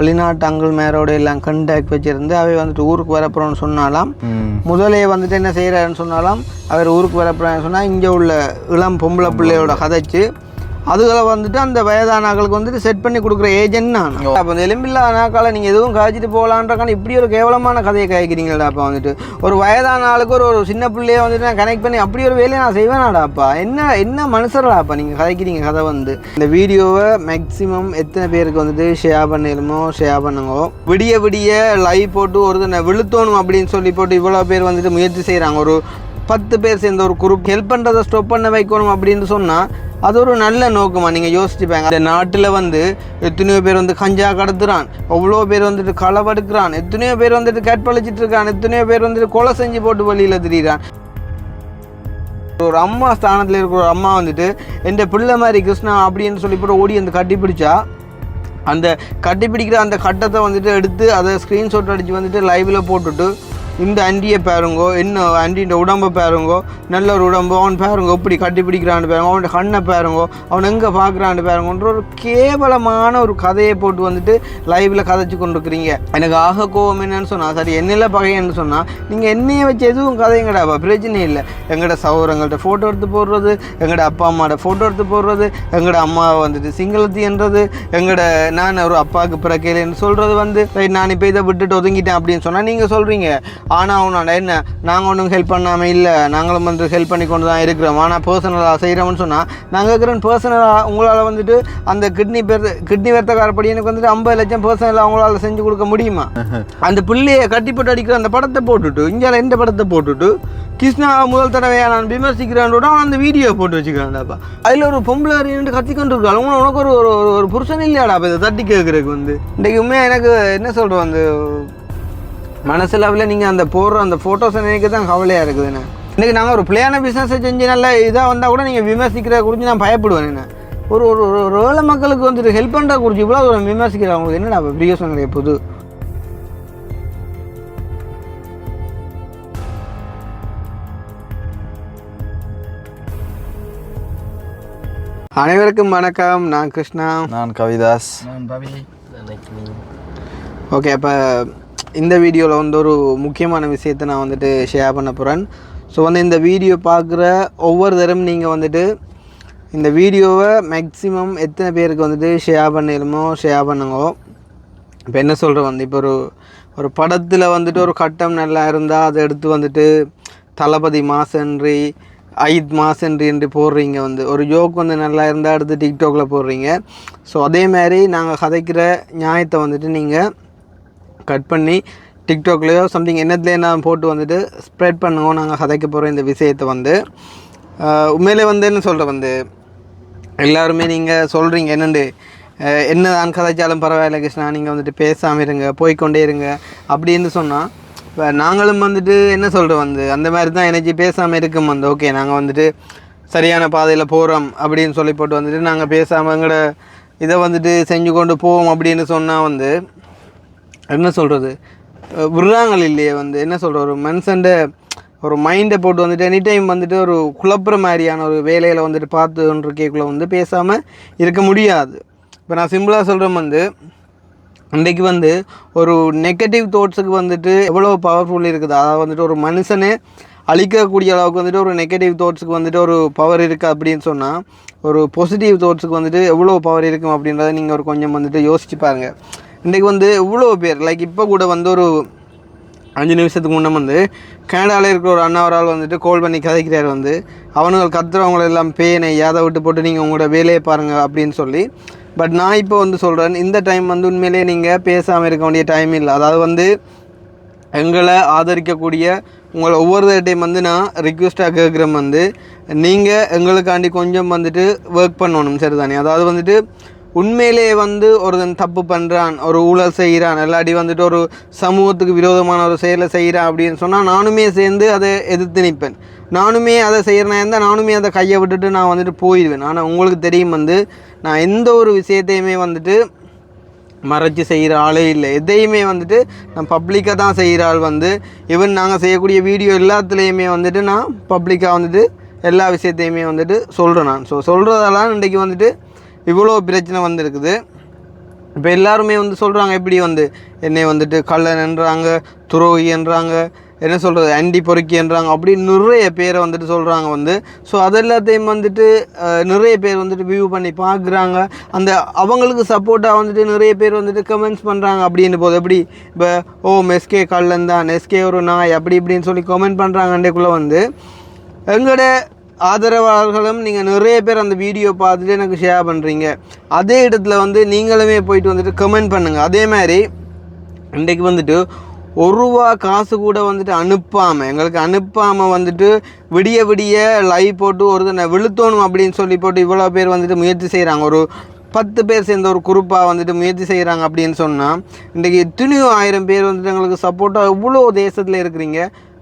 வெளிநாட்டு அங்கிள் மேரோட எல்லாம் கண்டாக்ட் வச்சுருந்து அவை வந்துட்டு ஊருக்கு வரப்போகிறோன்னு சொன்னாலாம். முதலே வந்துட்டு என்ன செய்கிறாருன்னு சொன்னாலாம், அவர் ஊருக்கு வரப்போகிறான்னு சொன்னால் இங்கே உள்ள இளம் பொம்பளை பிள்ளையோட கதைச்சு அதுகளை வந்துட்டு அந்த வயதான ஆக்களுக்கு வந்துட்டு செட் பண்ணி கொடுக்குற ஏஜென்ட் நான். அப்போ அந்த எலும்பில்லாத நாக்கால நீங்கள் எதுவும் காய்ச்சிட்டு போகலான்றக்கான இப்படி ஒரு கேவலமான கதையை காய்க்கிறீங்களா? அப்போ வந்துட்டு ஒரு வயதான ஆளுக்கு ஒரு சின்ன பிள்ளையை வந்துட்டு நான் கனெக்ட் பண்ணி அப்படி ஒரு வேலையை நான் செய்வேனாடாப்பா? என்ன மனுஷர்களாப்பா நீங்கள் கதைக்கிறீங்க கதை வந்து? இந்த வீடியோவை மேக்ஸிமம் எத்தனை பேருக்கு வந்துட்டு ஷேர் பண்ணிடுமோ ஷேர் பண்ணுங்க. விடிய விடிய லைவ் போட்டு ஒரு விழுத்தோணும் அப்படின்னு சொல்லி போட்டு இவ்வளோ பேர் வந்துட்டு முயற்சி செய்கிறாங்க. ஒரு 10 பேர் சேர்ந்த ஒரு குரூப் ஹெல்ப் பண்ணுறதை ஸ்டாப் பண்ண வைக்கணும் அப்படின்னு சொன்னால் அது ஒரு நல்ல நோக்கமாக நீங்கள் யோசிச்சுப்பாங்க. அந்த நாட்டில் வந்து எத்தனையோ பேர் வந்து கஞ்சா கடத்துறான், எவ்வளோ பேர் வந்துட்டு களவெடுக்கிறான், எத்தனையோ பேர் வந்துட்டு கற்பழிச்சிட்டு இருக்கான், எத்தனையோ பேர் வந்துட்டு கொலை செஞ்சு போட்டு வழியில் திரிகிறான். ஒரு அம்மா ஸ்தானத்தில் இருக்கிற ஒரு அம்மா வந்துட்டு என் பிள்ளை மாதிரி கிருஷ்ணா அப்படின்னு சொல்லி போட்டு ஓடி வந்து கட்டிப்பிடிச்சா அந்த கட்டிப்பிடிக்கிற அந்த கட்டத்தை வந்துட்டு எடுத்து அதை ஸ்க்ரீன்ஷாட் அடித்து வந்துட்டு லைவில் போட்டுட்டு இந்த ஆண்டியை பாருங்கோ, என்ன ஆண்டியோட உடம்பை பாருங்கோ, நல்ல ஒரு உடம்பு, அவன் பாருங்கோ எப்படி கட்டி பிடிக்கிறான்னு பாருங்க, அவனோட கண்ணை பாருங்கோ, அவன் எங்கே பார்க்குறான்னு பாருங்கன்ற ஒரு கேவலமான ஒரு கதையை போட்டு வந்துட்டு லைவில் கதைச்சு கொண்டிருக்கிறீங்க. எனக்கு ஆக கோவம் என்னன்னு சொன்னால், சரி என்னில் பகைன்னு சொன்னால் நீங்கள் என்னையை வச்சு எதுவும் கதைங்கடாப்பா, பிரச்சனை இல்லை. எங்களோட சகோதரங்கள்ட்ட ஃபோட்டோ எடுத்து போடுறது, எங்களோட அப்பா அம்மாவோட ஃபோட்டோ எடுத்து போடுறது, எங்களோட அம்மாவை வந்துட்டு சிங்களத்தின்றது, எங்களோட நான் ஒரு அப்பாவுக்கு பிறக்கலைன்னு சொல்கிறது வந்து நான் இப்போ இதை விட்டுட்டு ஒதுங்கிட்டேன் அப்படின்னு சொன்னால் நீங்கள் சொல்கிறீங்க. ஆனால் அவனோட என்ன நாங்கள் ஒன்றும் ஹெல்ப் பண்ணாமல் இல்லை, நாங்களும் வந்து ஹெல்ப் பண்ணி கொண்டு தான் இருக்கிறோம், ஆனால் பர்சனலாக செய்கிறோம்னு சொன்னால் நாங்கள் இருக்கிற பர்சனலாக உங்களால் வந்துட்டு அந்த கிட்னி வேர்த்தக்காரப்படி எனக்கு வந்துட்டு 50 லட்சம் பர்சனலாக அவங்களால செஞ்சு கொடுக்க முடியுமா? அந்த பிள்ளையை கட்டிப்பட்டு அடிக்கிற அந்த படத்தை போட்டுட்டு இங்கே எந்த படத்தை போட்டுட்டு கிருஷ்ணா முதல் தடவையாக நான் விமர்சிக்கிறான்டா அவன் அந்த வீடியோ போட்டு வச்சுக்கிறான்டாப்பா. அதில் ஒரு பொம்பளை அறிந்து கத்திக்கொண்டு இருக்காள். உனக்கு ஒரு புருஷன் இல்லையாடாப்பா இதை தட்டி கேட்குறதுக்கு வந்து இன்றைக்கு உண்மையாக எனக்கு என்ன சொல்கிறோம் அந்த மனசில் நீங்கள் அந்த போடுற அந்த ஃபோட்டோஸை நினைக்க தான் கவலையாக இருக்குதுண்ணே. இன்றைக்கி நாங்கள் ஒரு பிள்ளையான பிஸ்னஸை செஞ்சு நல்லா இதாக வந்தால் கூட நீங்கள் விமர்சிக்கிற குறித்து நான் பயப்படுவேன். என்ன ஒரு ஏழை மக்களுக்கு வந்துட்டு ஹெல்ப் பண்ணுற குறித்து இவ்வளோ ஒரு விமர்சிக்கிற அவங்களுக்கு என்னடா பிரியோசனம் கிடையாது புது. அனைவருக்கும் வணக்கம். நான் கிருஷ்ணா. நான் கவிதாஸ். நான் பவி. ஓகே, அப்போ இந்த வீடியோவில் வந்து ஒரு முக்கியமான விஷயத்தை நான் வந்துட்டு ஷேர் பண்ண போகிறேன். ஸோ வந்து இந்த வீடியோ பார்க்குற ஒவ்வொரு தரம் நீங்கள் வந்துட்டு இந்த வீடியோவை மேக்ஸிமம் எத்தனை பேருக்கு வந்துட்டு ஷேர் பண்ணிடுமோ ஷேர் பண்ணுங்க. இப்போ என்ன சொல்கிறேன் வந்து இப்போ ஒரு படத்தில் வந்துட்டு ஒரு கட்டம் நல்லா இருந்தால் அதை எடுத்து வந்துட்டு தளபதி மாசன்றி ஐத் மாசன்றி என்று போடுறீங்க. வந்து ஒரு ஜோக் வந்து நல்லா இருந்தால் எடுத்து டிக்டாக்ல போடுறீங்க. ஸோ அதே மாதிரி நாங்கள் கதைக்கிற நியாயத்தை வந்துட்டு நீங்கள் கட் பண்ணி டிக்டாக்லேயோ சம்திங் என்னத்துலேயே நான் போட்டு வந்துட்டு ஸ்ப்ரெட் பண்ணுவோம். நாங்கள் கதைக்க போகிற இந்த விஷயத்தை வந்து உண்மையிலே வந்து என்ன சொல்கிறேன் வந்து எல்லாருமே நீங்கள் சொல்கிறீங்க என்னண்டு என்ன தான் கதைச்சாலும் பரவாயில்ல கிருஷ்ணா நீங்கள் வந்துட்டு பேசாமல் இருங்க, போய்கொண்டே இருங்க அப்படின்னு சொன்னால் இப்போ நாங்களும் வந்துட்டு என்ன சொல்கிறோம் வந்து அந்த மாதிரி தான் எனர்ஜி பேசாமல் இருக்கும் வந்து ஓகே நாங்கள் வந்துட்டு சரியான பாதையில் போகிறோம் அப்படின்னு சொல்லி போட்டு வந்துட்டு நாங்கள் பேசாமல் எங்களோட இதை வந்துட்டு செஞ்சு கொண்டு போவோம் அப்படின்னு சொன்னால் வந்து என்ன சொல்கிறது விடுறாங்கள் இல்லையே வந்து என்ன சொல்கிற ஒரு மனுஷன்ட ஒரு மைண்டை போட்டு வந்துட்டு எனி டைம் வந்துட்டு ஒரு குழப்புற மாதிரியான ஒரு வேலையில் வந்துட்டு பார்த்துன்றக்குள்ளே வந்து பேசாமல் இருக்க முடியாது. இப்போ நான் சிம்பிளாக சொல்கிறேன் வந்து இன்றைக்கு வந்து ஒரு நெகட்டிவ் தாட்ஸுக்கு வந்துட்டு எவ்வளோ பவர்ஃபுல் இருக்குது. அதாவது வந்துட்டு ஒரு மனுஷனே அழிக்கக்கூடிய அளவுக்கு வந்துட்டு ஒரு நெகட்டிவ் தாட்ஸுக்கு வந்துட்டு ஒரு பவர் இருக்குது அப்படின்னு சொன்னால் ஒரு பாசிட்டிவ் தாட்ஸுக்கு வந்துட்டு எவ்வளோ பவர் இருக்கும் அப்படின்றத நீங்கள் ஒரு கொஞ்சம் வந்துட்டு யோசிச்சு பாருங்கள். இன்றைக்கி வந்து இவ்வளோ பேர் லைக் இப்போ கூட வந்து ஒரு 5 நிமிஷத்துக்கு முன்னே வந்து கனடாவில் இருக்கிற ஒரு அண்ணாவரால் வந்துட்டு கால் பண்ணி கதைக்கிறார் வந்து அவனுங்க கத்துறவங்கள எல்லாம் பேனை யாதை விட்டு போட்டு நீங்கள் உங்களோட வேலையை பாருங்கள் அப்படின்னு சொல்லி. பட் நான் இப்போ வந்து சொல்கிறேன் இந்த டைம் வந்து உண்மையிலே நீங்கள் பேசாமல் இருக்க வேண்டிய டைம் இல்லை. அதாவது வந்து எங்களை ஆதரிக்கக்கூடிய உங்களை ஒவ்வொரு டைம் வந்து நான் ரிக்வெஸ்ட்டாக கேட்குறேன் வந்து நீங்கள் எங்களுக்காண்டி கொஞ்சம் வந்துட்டு ஒர்க் பண்ணணும் சரிதானே. அதாவது வந்துட்டு உண்மையிலே வந்து ஒருத்தன் தப்பு பண்ணுறான், ஒரு ஊழல் செய்கிறான், இல்லாட்டி வந்துட்டு ஒரு சமூகத்துக்கு விரோதமான ஒரு செயலை செய்கிறான் அப்படின்னு சொன்னால் நானுமே சேர்ந்து அதை எதிர்த்து நிற்பேன். நானுமே அதை செய்கிறேன்னா இருந்தால் நானுமே அதை கையை விட்டுட்டு நான் வந்துட்டு போயிடுவேன். ஆனால் உங்களுக்கு தெரியும் வந்து நான் எந்த ஒரு விஷயத்தையுமே வந்துட்டு மறைச்சி செய்கிற ஆளே இல்லை. எதையுமே வந்துட்டு நான் பப்ளிக்காக தான் செய்கிற ஆள் வந்து ஈவன் நாங்கள் செய்யக்கூடிய வீடியோ எல்லாத்துலேயுமே வந்துட்டு நான் பப்ளிக்காக வந்துட்டு எல்லா விஷயத்தையுமே வந்துட்டு சொல்கிறேன் நான். ஸோ சொல்கிறதெல்லாம் இன்றைக்கி வந்துட்டு இவ்வளோ பிரச்சனை வந்துருக்குது. இப்போ எல்லாருமே வந்து சொல்கிறாங்க எப்படி வந்து என்னை வந்துட்டு கள்ளன்ன்றாங்க, துரோகின்றாங்க, என்ன சொல்கிறது ஆன்டி பொறுக்கின்றாங்க, அப்படி நிறைய பேரை வந்துட்டு சொல்கிறாங்க வந்து. ஸோ அதெல்லாத்தையும் வந்துட்டு நிறைய பேர் வந்துட்டு வியூ பண்ணி பார்க்குறாங்க. அந்த அவங்களுக்கு சப்போர்ட்டாக வந்துட்டு நிறைய பேர் வந்துட்டு கமெண்ட்ஸ் பண்ணுறாங்க அப்படின்னு போது எப்படி இப்போ எஸ்கே கள்ளன் தான், எஸ்கே ஒரு நாய் அப்படி இப்படின்னு சொல்லி கமெண்ட் பண்ணுறாங்க. அன்றைக்குள்ளே வந்து எங்களோட ஆதரவாளர்களும் நீங்கள் நிறைய பேர் அந்த வீடியோ பார்த்துட்டு எனக்கு ஷேர் பண்ணுறீங்க. அதே இடத்துல வந்து நீங்களுமே போயிட்டு வந்துட்டு கமெண்ட் பண்ணுங்கள். அதே மாதிரி இன்றைக்கு வந்துட்டு ₹1 காசு கூட வந்துட்டு எங்களுக்கு அனுப்பாமல் வந்துட்டு விடிய விடிய லைவ் போட்டு ஒருத்தனை விழுத்தணும் அப்படின்னு சொல்லி போட்டு இவ்வளோ பேர் வந்துட்டு முயற்சி செய்கிறாங்க. ஒரு 10 பேர் சேர்ந்த ஒரு குரூப்பாக வந்துட்டு முயற்சி செய்கிறாங்க அப்படின்னு சொன்னால் இன்றைக்கி எத்தனையோ 1000 பேர் வந்துட்டு எங்களுக்கு சப்போர்ட்டாக இவ்வளோ தேசத்தில் இருக்கிறீங்க.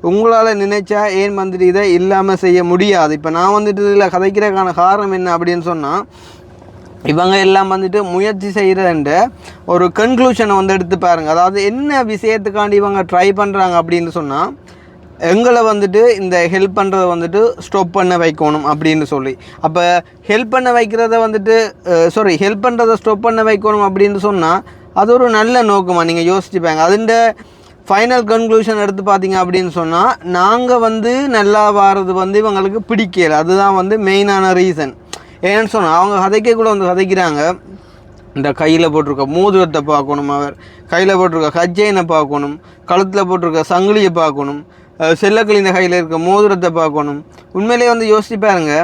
உங்களால் நினைச்சா ஏன் வந்துட்டு இதை இல்லாமல் செய்ய முடியாது. இப்போ நான் வந்துட்டு இதில் கதைக்கிறதுக்கான காரணம் என்ன அப்படின்னு சொன்னால் இவங்க எல்லாம் வந்துட்டு முயற்சி செய்கிறன்ற ஒரு கன்க்ளூஷனை வந்து எடுத்து பாருங்கள். அதாவது என்ன விஷயத்துக்காண்டி இவங்க ட்ரை பண்ணுறாங்க அப்படின்னு சொன்னால் எங்களை வந்துட்டு இந்த ஹெல்ப் பண்ணுறத வந்துட்டு ஸ்டாப் பண்ண வைக்கணும் அப்படின்னு சொல்லி. அப்போ ஹெல்ப் பண்ண வைக்கிறத வந்துட்டு ஹெல்ப் பண்ணுறதை ஸ்டாப் பண்ண வைக்கணும் அப்படின்னு சொன்னால் அது ஒரு நல்ல நோக்கமாக நீங்கள் யோசிச்சுப்பாங்க. அதுண்ட ஃபைனல் கன்க்ளூஷன் எடுத்து பார்த்தீங்க அப்படின்னு சொன்னால் நாங்கள் வந்து நல்லா வாரது வந்து இவங்களுக்கு பிடிக்கல. அதுதான் வந்து மெயினான ரீசன். ஏன்னு சொன்னால் அவங்க கதைக்கக்குள்ளே வந்து கதைக்கிறாங்க, இந்த கையில் போட்டிருக்க மோதிரத்தை பார்க்கணும், அவர் கையில் போட்டிருக்க கஜ்ஜைனை பார்க்கணும், கழுத்தில் போட்டிருக்க சங்கிலியை பார்க்கணும், செல்லக்கிளிந்த கையில் இருக்க மோதிரத்தை பார்க்கணும். உண்மையிலே வந்து யோசிச்சு பாருங்க,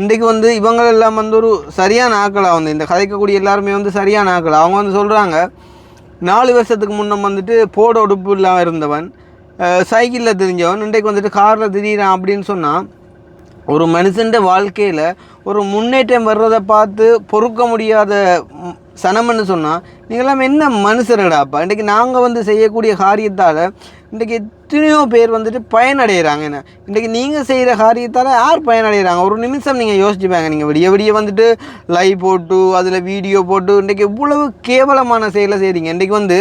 இன்றைக்கு வந்து இவங்களெல்லாம் வந்து ஒரு சரியான ஆக்களாக வந்து இந்த கதைக்கக்கூடிய எல்லாருமே வந்து சரியான ஆக்கள். அவங்க வந்து சொல்கிறாங்க 4 வருஷத்துக்கு முன்னே வந்துட்டு போட உடுப்பு இல்லாமல் இருந்தவன், சைக்கிளில் திரிஞ்சவன் இன்றைக்கு வந்துட்டு காரில் திரியிறான் அப்படின்னு சொன்னால் ஒரு மனுஷன் வாழ்க்கையில் ஒரு முன்னேற்றம் வர்றதை பார்த்து பொறுக்க முடியாத சனம்னு சொன்னால் நீங்களாம் என்ன மனுஷரடாப்பா. இன்றைக்கி நாங்கள் வந்து செய்யக்கூடிய காரியத்தால் இன்றைக்கி எத்தனையோ பேர் வந்துட்டு பயனடைகிறாங்க. என்ன இன்றைக்கி நீங்கள் செய்கிற காரியத்தால் யார் பயனடைகிறாங்க? ஒரு நிமிஷம் நீங்கள் யோசிச்சுப்பாங்க. நீங்கள் விடிய விடிய வந்துட்டு லைவ் போட்டு அதில் வீடியோ போட்டு இன்றைக்கி இவ்வளவு கேவலமான செயலை செய்கிறீங்க. இன்றைக்கி வந்து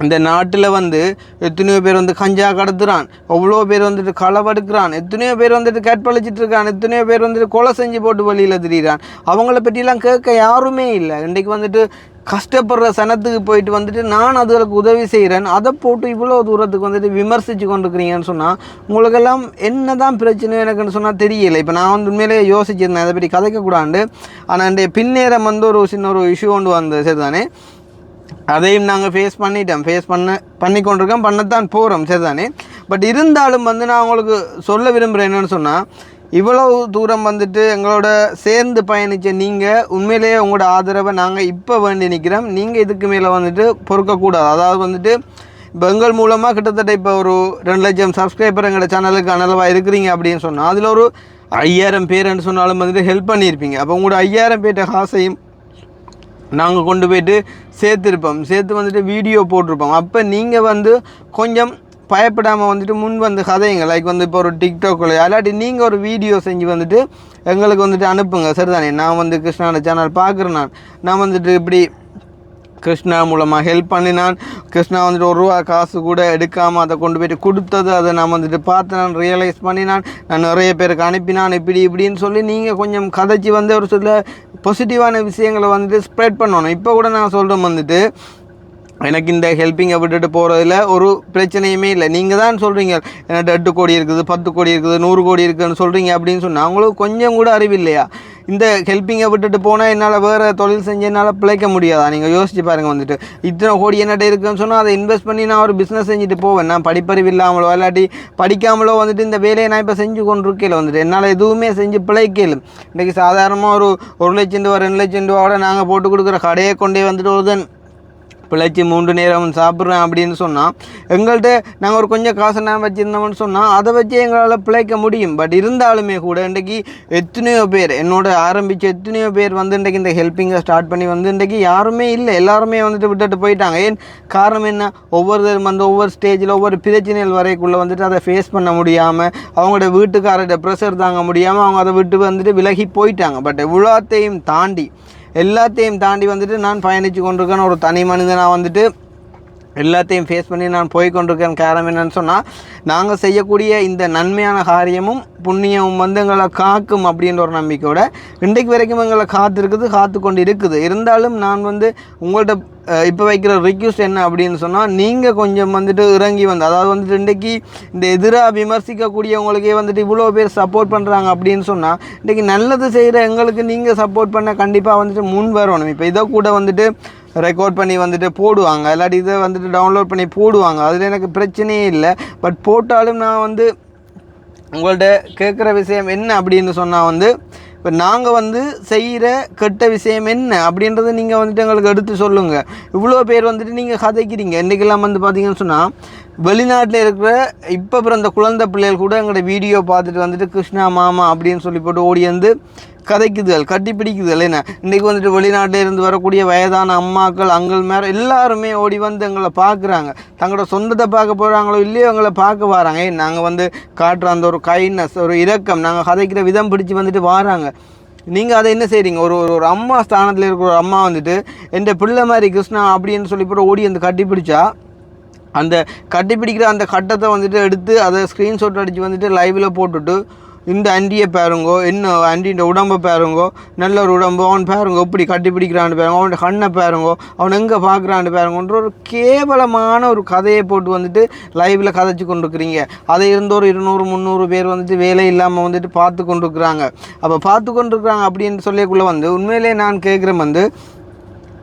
இந்த நாட்டில் வந்து எத்தனையோ பேர் வந்து கஞ்சா கடத்துறான், எவ்வளோ பேர் வந்துட்டு களவெடுக்கிறான், எத்தனையோ பேர் வந்துட்டு கற்பழிச்சிட்டு இருக்கான், எத்தனையோ பேர் வந்துட்டு கொலை செஞ்சு போட்டு வழியில் திரிகிறான். அவங்கள பற்றிலாம் கேட்க யாருமே இல்லை. இன்றைக்கு வந்துட்டு கஷ்டப்படுற சனத்துக்கு போயிட்டு வந்துட்டு நான் அதுகளுக்கு உதவி செய்கிறேன், அதை போட்டு இவ்வளோ தூரத்துக்கு வந்துட்டு விமர்சித்து கொண்டிருக்கிறீங்கன்னு சொன்னால் உங்களுக்கெல்லாம் என்ன தான் பிரச்சனை எனக்குன்னு சொன்னால் தெரியலை. இப்போ நான் வந்து உண்மையிலேயே யோசிச்சிருந்தேன் அதை பற்றி கதைக்கக்கூடாது. ஆனால் இந்த பின்னேரம் வந்து ஒரு சின்ன ஒரு இஷ்யூ கொண்டு வந்தது சரிதானே, அதையும் நாங்கள் ஃபேஸ் பண்ணி கொண்டிருக்கோம், பண்ணத்தான் போகிறோம் சரிதானே. பட் இருந்தாலும் வந்து நான் உங்களுக்கு சொல்ல விரும்புகிறேன் என்னென்னு சொன்னால் இவ்வளவு தூரம் வந்துட்டு எங்களோட சேர்ந்து பயணித்த நீங்கள் உண்மையிலேயே உங்களோட ஆதரவை நாங்கள் இப்போ வேண்டி நிற்கிறோம். நீங்கள் இதுக்கு மேலே வந்துட்டு பொறுக்கக்கூடாது. அதாவது வந்துட்டு இப்போ எங்கள் மூலமாக கிட்டத்தட்ட இப்போ ஒரு 2 லட்சம் சப்ஸ்கிரைபர் எங்களோட சேனலுக்கு அனளவாக இருக்கிறீங்க அப்படின்னு சொன்னால் அதில் ஒரு 5000 பேர்ன்னு சொன்னாலும் வந்துட்டு ஹெல்ப் பண்ணியிருப்பீங்க. அப்போ உங்களோட 5000 பேர்ட்ட காசையும் நாங்கள் கொண்டு போய்ட்டு சேர்த்து வந்துட்டு வீடியோ போட்டிருப்போம். அப்போ நீங்கள் வந்து கொஞ்சம் பயப்படாமல் வந்துட்டு முன் வந்து கதைங்க லைக் வந்து இப்போ ஒரு டிக்டாக்கில் இல்லாட்டி நீங்கள் ஒரு வீடியோ செஞ்சு வந்துட்டு எங்களுக்கு வந்துட்டு அனுப்புங்க சரிதானே. நான் வந்து கிருஷ்ணாவோட சேனல் பார்க்குறேன், நான் வந்துட்டு இப்படி கிருஷ்ணா மூலமாக ஹெல்ப் பண்ணினான், கிருஷ்ணா வந்துட்டு ₹1 காசு கூட எடுக்காமல் அதை கொண்டு போய்ட்டு கொடுத்தது அதை நான் வந்துட்டு பார்த்து நான் ரியலைஸ் பண்ணினான், நான் நிறைய பேருக்கு அனுப்பினான் இப்படின்னு சொல்லி நீங்கள் கொஞ்சம் கதைச்சி வந்து ஒரு சில பாசிட்டிவான விஷயங்களை வந்துட்டு ஸ்ப்ரெட் பண்ணணும். இப்போ கூட நான் சொல்கிறேன் வந்துட்டு எனக்கு இந்த ஹெல்ப்பிங்கை விட்டுட்டு போகிறதுல ஒரு பிரச்சனையுமே இல்லை. நீங்கள் தான் சொல்கிறீங்க என்கிட்ட 8 கோடி இருக்குது, 10 கோடி இருக்குது, 100 கோடி இருக்குதுன்னு சொல்கிறீங்க அப்படின்னு சொன்னால் அவங்களுக்கு கொஞ்சம் கூட அறிவில்லையா? இந்த ஹெல்ப்பிங்கை விட்டுட்டு போனால் என்னால் வேறு தொழில் செஞ்சு என்னால் பிழைக்க முடியாதா? நீங்கள் யோசிச்சு பாருங்கள். வந்துட்டு இத்தனை கோடி என்னட்ட இருக்குன்னு சொன்னால் அதை இன்வெஸ்ட் பண்ணி நான் ஒரு பிஸ்னஸ் செஞ்சுட்டு போவேன். நான் படிப்பறிவு இல்லாமலோ இல்லாட்டி படிக்காமலோ வந்துட்டு இந்த வேலையை நான் இப்போ செஞ்சு கொண்டு இருக்கல வந்துட்டு என்னால் எதுவுமே செஞ்சு பிழைக்கல. இன்றைக்கி சாதாரணமாக ஒரு ₹1 லட்சம் ₹2 லட்சம் நாங்கள் போட்டு கொடுக்குற கடையை கொண்டே வந்துட்டு ஒரு பிழைச்சி 3 நேரம் சாப்பிட்றேன் அப்படின்னு சொன்னால் எங்கள்கிட்ட நாங்கள் ஒரு கொஞ்சம் காசு நான் வச்சுருந்தோம்னு சொன்னால் அதை வச்சு எங்களால் பிழைக்க முடியும். பட் இருந்தாலுமே கூட இன்றைக்கி எத்தனையோ பேர் என்னோட ஆரம்பித்த எத்தனையோ பேர் வந்து இன்றைக்கி இந்த ஹெல்ப்பிங்கை ஸ்டார்ட் பண்ணி வந்து இன்றைக்கி யாருமே இல்லை, எல்லாருமே வந்துட்டு விட்டுட்டு போயிட்டாங்க. ஏன் காரணம் என்ன? ஒவ்வொருத்தரும் வந்து ஒவ்வொரு ஸ்டேஜில் ஒவ்வொரு பிரச்சனைகள் வரைக்குள்ளே வந்துட்டு அதை ஃபேஸ் பண்ண முடியாமல் அவங்களோட வீட்டுக்காரர்கிட்ட ப்ரெஷர் தாங்க முடியாமல் அவங்க அதை விட்டு வந்துட்டு விலகி போயிட்டாங்க. பட் எல்லாத்தையும் தாண்டி வந்துட்டு நான் பயணித்து கொண்டிருக்கேன் ஒரு தனி மனிதனாக வந்துட்டு எல்லாத்தையும் ஃபேஸ் பண்ணி நான் போய் கொண்டிருக்கேன். காரணம் என்னன்னு சொன்னால், நாங்கள் செய்யக்கூடிய இந்த நன்மையான காரியமும் புண்ணியமும் வந்து எங்களை காக்கும் அப்படின்ற ஒரு நம்பிக்கையோட இன்றைக்கு வரைக்கும் எங்களை காத்து கொண்டு இருக்குது. இருந்தாலும் நான் வந்து உங்கள்கிட்ட இப்போ வைக்கிற ரிக்வெஸ்ட் என்ன அப்படின்னு சொன்னால், நீங்கள் கொஞ்சம் வந்துட்டு இறங்கி வந்து, அதாவது வந்துட்டு இன்றைக்கி இந்த எதிராக விமர்சிக்கக்கூடியவங்களுக்கே வந்துட்டு இவ்வளோ பேர் சப்போர்ட் பண்ணுறாங்க அப்படின்னு சொன்னால், இன்றைக்கி நல்லது செய்கிற எங்களுக்கு நீங்கள் சப்போர்ட் பண்ண கண்டிப்பாக வந்துட்டு முன் வரணும். இப்போ இதை கூட வந்துட்டு ரெக்கார்ட் பண்ணி வந்துட்டு போடுவாங்க, இல்லாட்டி இதை வந்துட்டு டவுன்லோட் பண்ணி போடுவாங்க, அதில் எனக்கு பிரச்சனையே இல்லை. பட் போட்டாலும் நான் வந்து உங்கள்கிட்ட கேட்குற விஷயம் என்ன அப்படின்னு சொன்னால் வந்து, இப்போ நாங்கள் வந்து செய்கிற கெட்ட விஷயம் என்ன அப்படின்றத நீங்கள் வந்துட்டு எங்களுக்கு எடுத்து சொல்லுங்கள். இவ்வளோ பேர் வந்துட்டு நீங்கள் கதைக்கிறீங்க. இன்றைக்கெல்லாம் வந்து பார்த்தீங்கன்னு சொன்னால், வெளிநாட்டில் இருக்கிற இப்போ பிறந்த குழந்தை பிள்ளைகள் கூட எங்களோட வீடியோ பார்த்துட்டு வந்துட்டு கிருஷ்ணா மாமா அப்படின்னு சொல்லி போட்டு ஓடி வந்து கதைக்குதுகள், கட்டி பிடிக்குதுகள். என்ன இன்றைக்கி வந்துட்டு வெளிநாட்டில் இருந்து வரக்கூடிய வயதான அம்மாக்கள் அங்கள் மேலே எல்லாருமே ஓடி வந்து எங்களை பார்க்குறாங்க. தங்களோட சொந்தத்தை பார்க்க போகிறாங்களோ இல்லையோ எங்களை பார்க்க வராங்க. நாங்கள் வந்து காட்டுற அந்த ஒரு கைண்ட்னஸ், ஒரு இரக்கம், நாங்கள் கதைக்கிற விதம் பிடிச்சி வந்துட்டு வராங்க. நீங்கள் அதை என்ன செய்கிறீங்க? ஒரு அம்மா ஸ்தானத்தில் இருக்கிற ஒரு அம்மா வந்துட்டு என் பிள்ளை மாதிரி கிருஷ்ணா அப்படின்னு சொல்லி போட்டு ஓடி வந்து கட்டி பிடிச்சா, அந்த கட்டி பிடிக்கிற அந்த கட்டத்தை வந்துட்டு எடுத்து அதை ஸ்க்ரீன்ஷாட் அடித்து வந்துட்டு லைவில் போட்டுட்டு, இந்த ஆண்டியை பாருங்கோ, இன்னும் ஆண்டியோட உடம்பை பாருங்கோ, நல்ல ஒரு உடம்பு, அவன் பாருங்கோ இப்படி கட்டி பிடிக்கிறான்னு பாருங்க, அவனோட கண்ணை பாருங்கோ, அவன் எங்கே பார்க்குறான்னு பாருங்கன்ற ஒரு கேவலமான ஒரு கதையை போட்டு வந்துட்டு லைவில் கதைச்சி கொண்டுருக்குறீங்க. அதை இருந்த ஒரு 200-300 பேர் வந்துட்டு வேலை இல்லாமல் வந்துட்டு பார்த்து கொண்டுருக்குறாங்க. அப்போ பார்த்து கொண்டுருக்குறாங்க அப்படின்னு சொல்லிக்குள்ளே வந்து உண்மையிலே நான் கேட்குறேன் வந்து,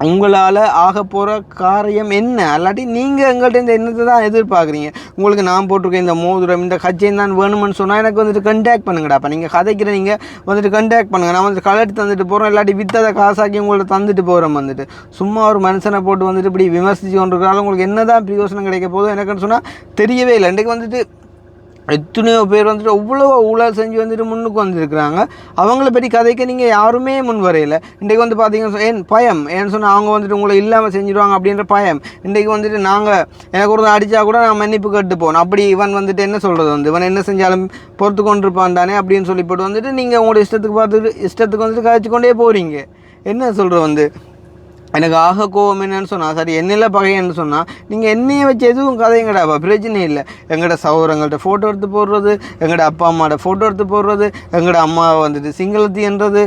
உங்களால் ஆக போகிற காரியம் என்ன? அல்லாட்டி நீங்கள் எங்கள்கிட்ட இந்த என்னத்தை தான் எதிர்பார்க்குறீங்க? உங்களுக்கு நான் போட்டிருக்கேன் இந்த மோதிரம், இந்த கச்சையும் தான் வேணுமென்னு சொன்னால் எனக்கு வந்துட்டு கண்டாக்ட் பண்ணுங்கடா. அப்போ நீங்கள் கதைக்கிற நீங்கள் வந்துட்டு கண்டாக்ட் பண்ணுங்கள். நான் வந்து கலட்டி தந்துட்டு போகிறோம், இல்லாட்டி விற்றதை காசாக்கி உங்கள்ட்ட தந்துட்டு போகிறோம். வந்துட்டு சும்மா ஒரு மனுஷனை போட்டு வந்துட்டு இப்படி விமர்சித்து கொண்டிருக்கிறாலும் உங்களுக்கு என்ன தான் பிரயோசனம் கிடைக்க போதும் எனக்குன்னு சொன்னால் தெரியவே இல்லை. இன்றைக்கு வந்துட்டு எத்தனையோ பேர் வந்துட்டு அவ்வளோ ஊழல் செஞ்சு வந்துட்டு முன்னுக்கு வந்துருக்குறாங்க. அவங்கள பற்றி கதைக்க நீங்கள் யாருமே முன் வரையில. இன்றைக்கு வந்து பார்த்தீங்கன்னா ஏன் பயம், ஏன்னு சொன்னால் அவங்க வந்துட்டு உங்களை இல்லாமல் செஞ்சுருவாங்க அப்படின்ற பயம். இன்றைக்கு வந்துட்டு நாங்கள் எனக்கு ஒரு அடித்தா கூட நான் மன்னிப்பு கேட்டு போகணும். அப்படி இவன் வந்துட்டு என்ன சொல்கிறது, வந்து இவன் என்ன செஞ்சாலும் பொறுத்து கொண்டிருப்பான் தானே அப்படின்னு சொல்லி போட்டு வந்துட்டு நீங்கள் உங்களோட இஷ்டத்துக்கு வந்துட்டு கதைச்சு கொண்டே போகிறீங்க. என்ன சொல்கிறது வந்து, எனக்கு ஆக கோவம் என்னன்னு சொன்னால், சரி என்னில் பகைன்னு சொன்னால், நீங்கள் என்னையை வச்சு எதுவும் கதைங்கடாப்பா, பிரச்சனை இல்லை. எங்களோட சகோதரங்கள்ட்ட ஃபோட்டோ எடுத்து போடுறது, எங்களோட அப்பா அம்மாவோட ஃபோட்டோ எடுத்து போடுறது, எங்களோட அம்மாவை வந்துட்டு சிங்களத்தின்றது,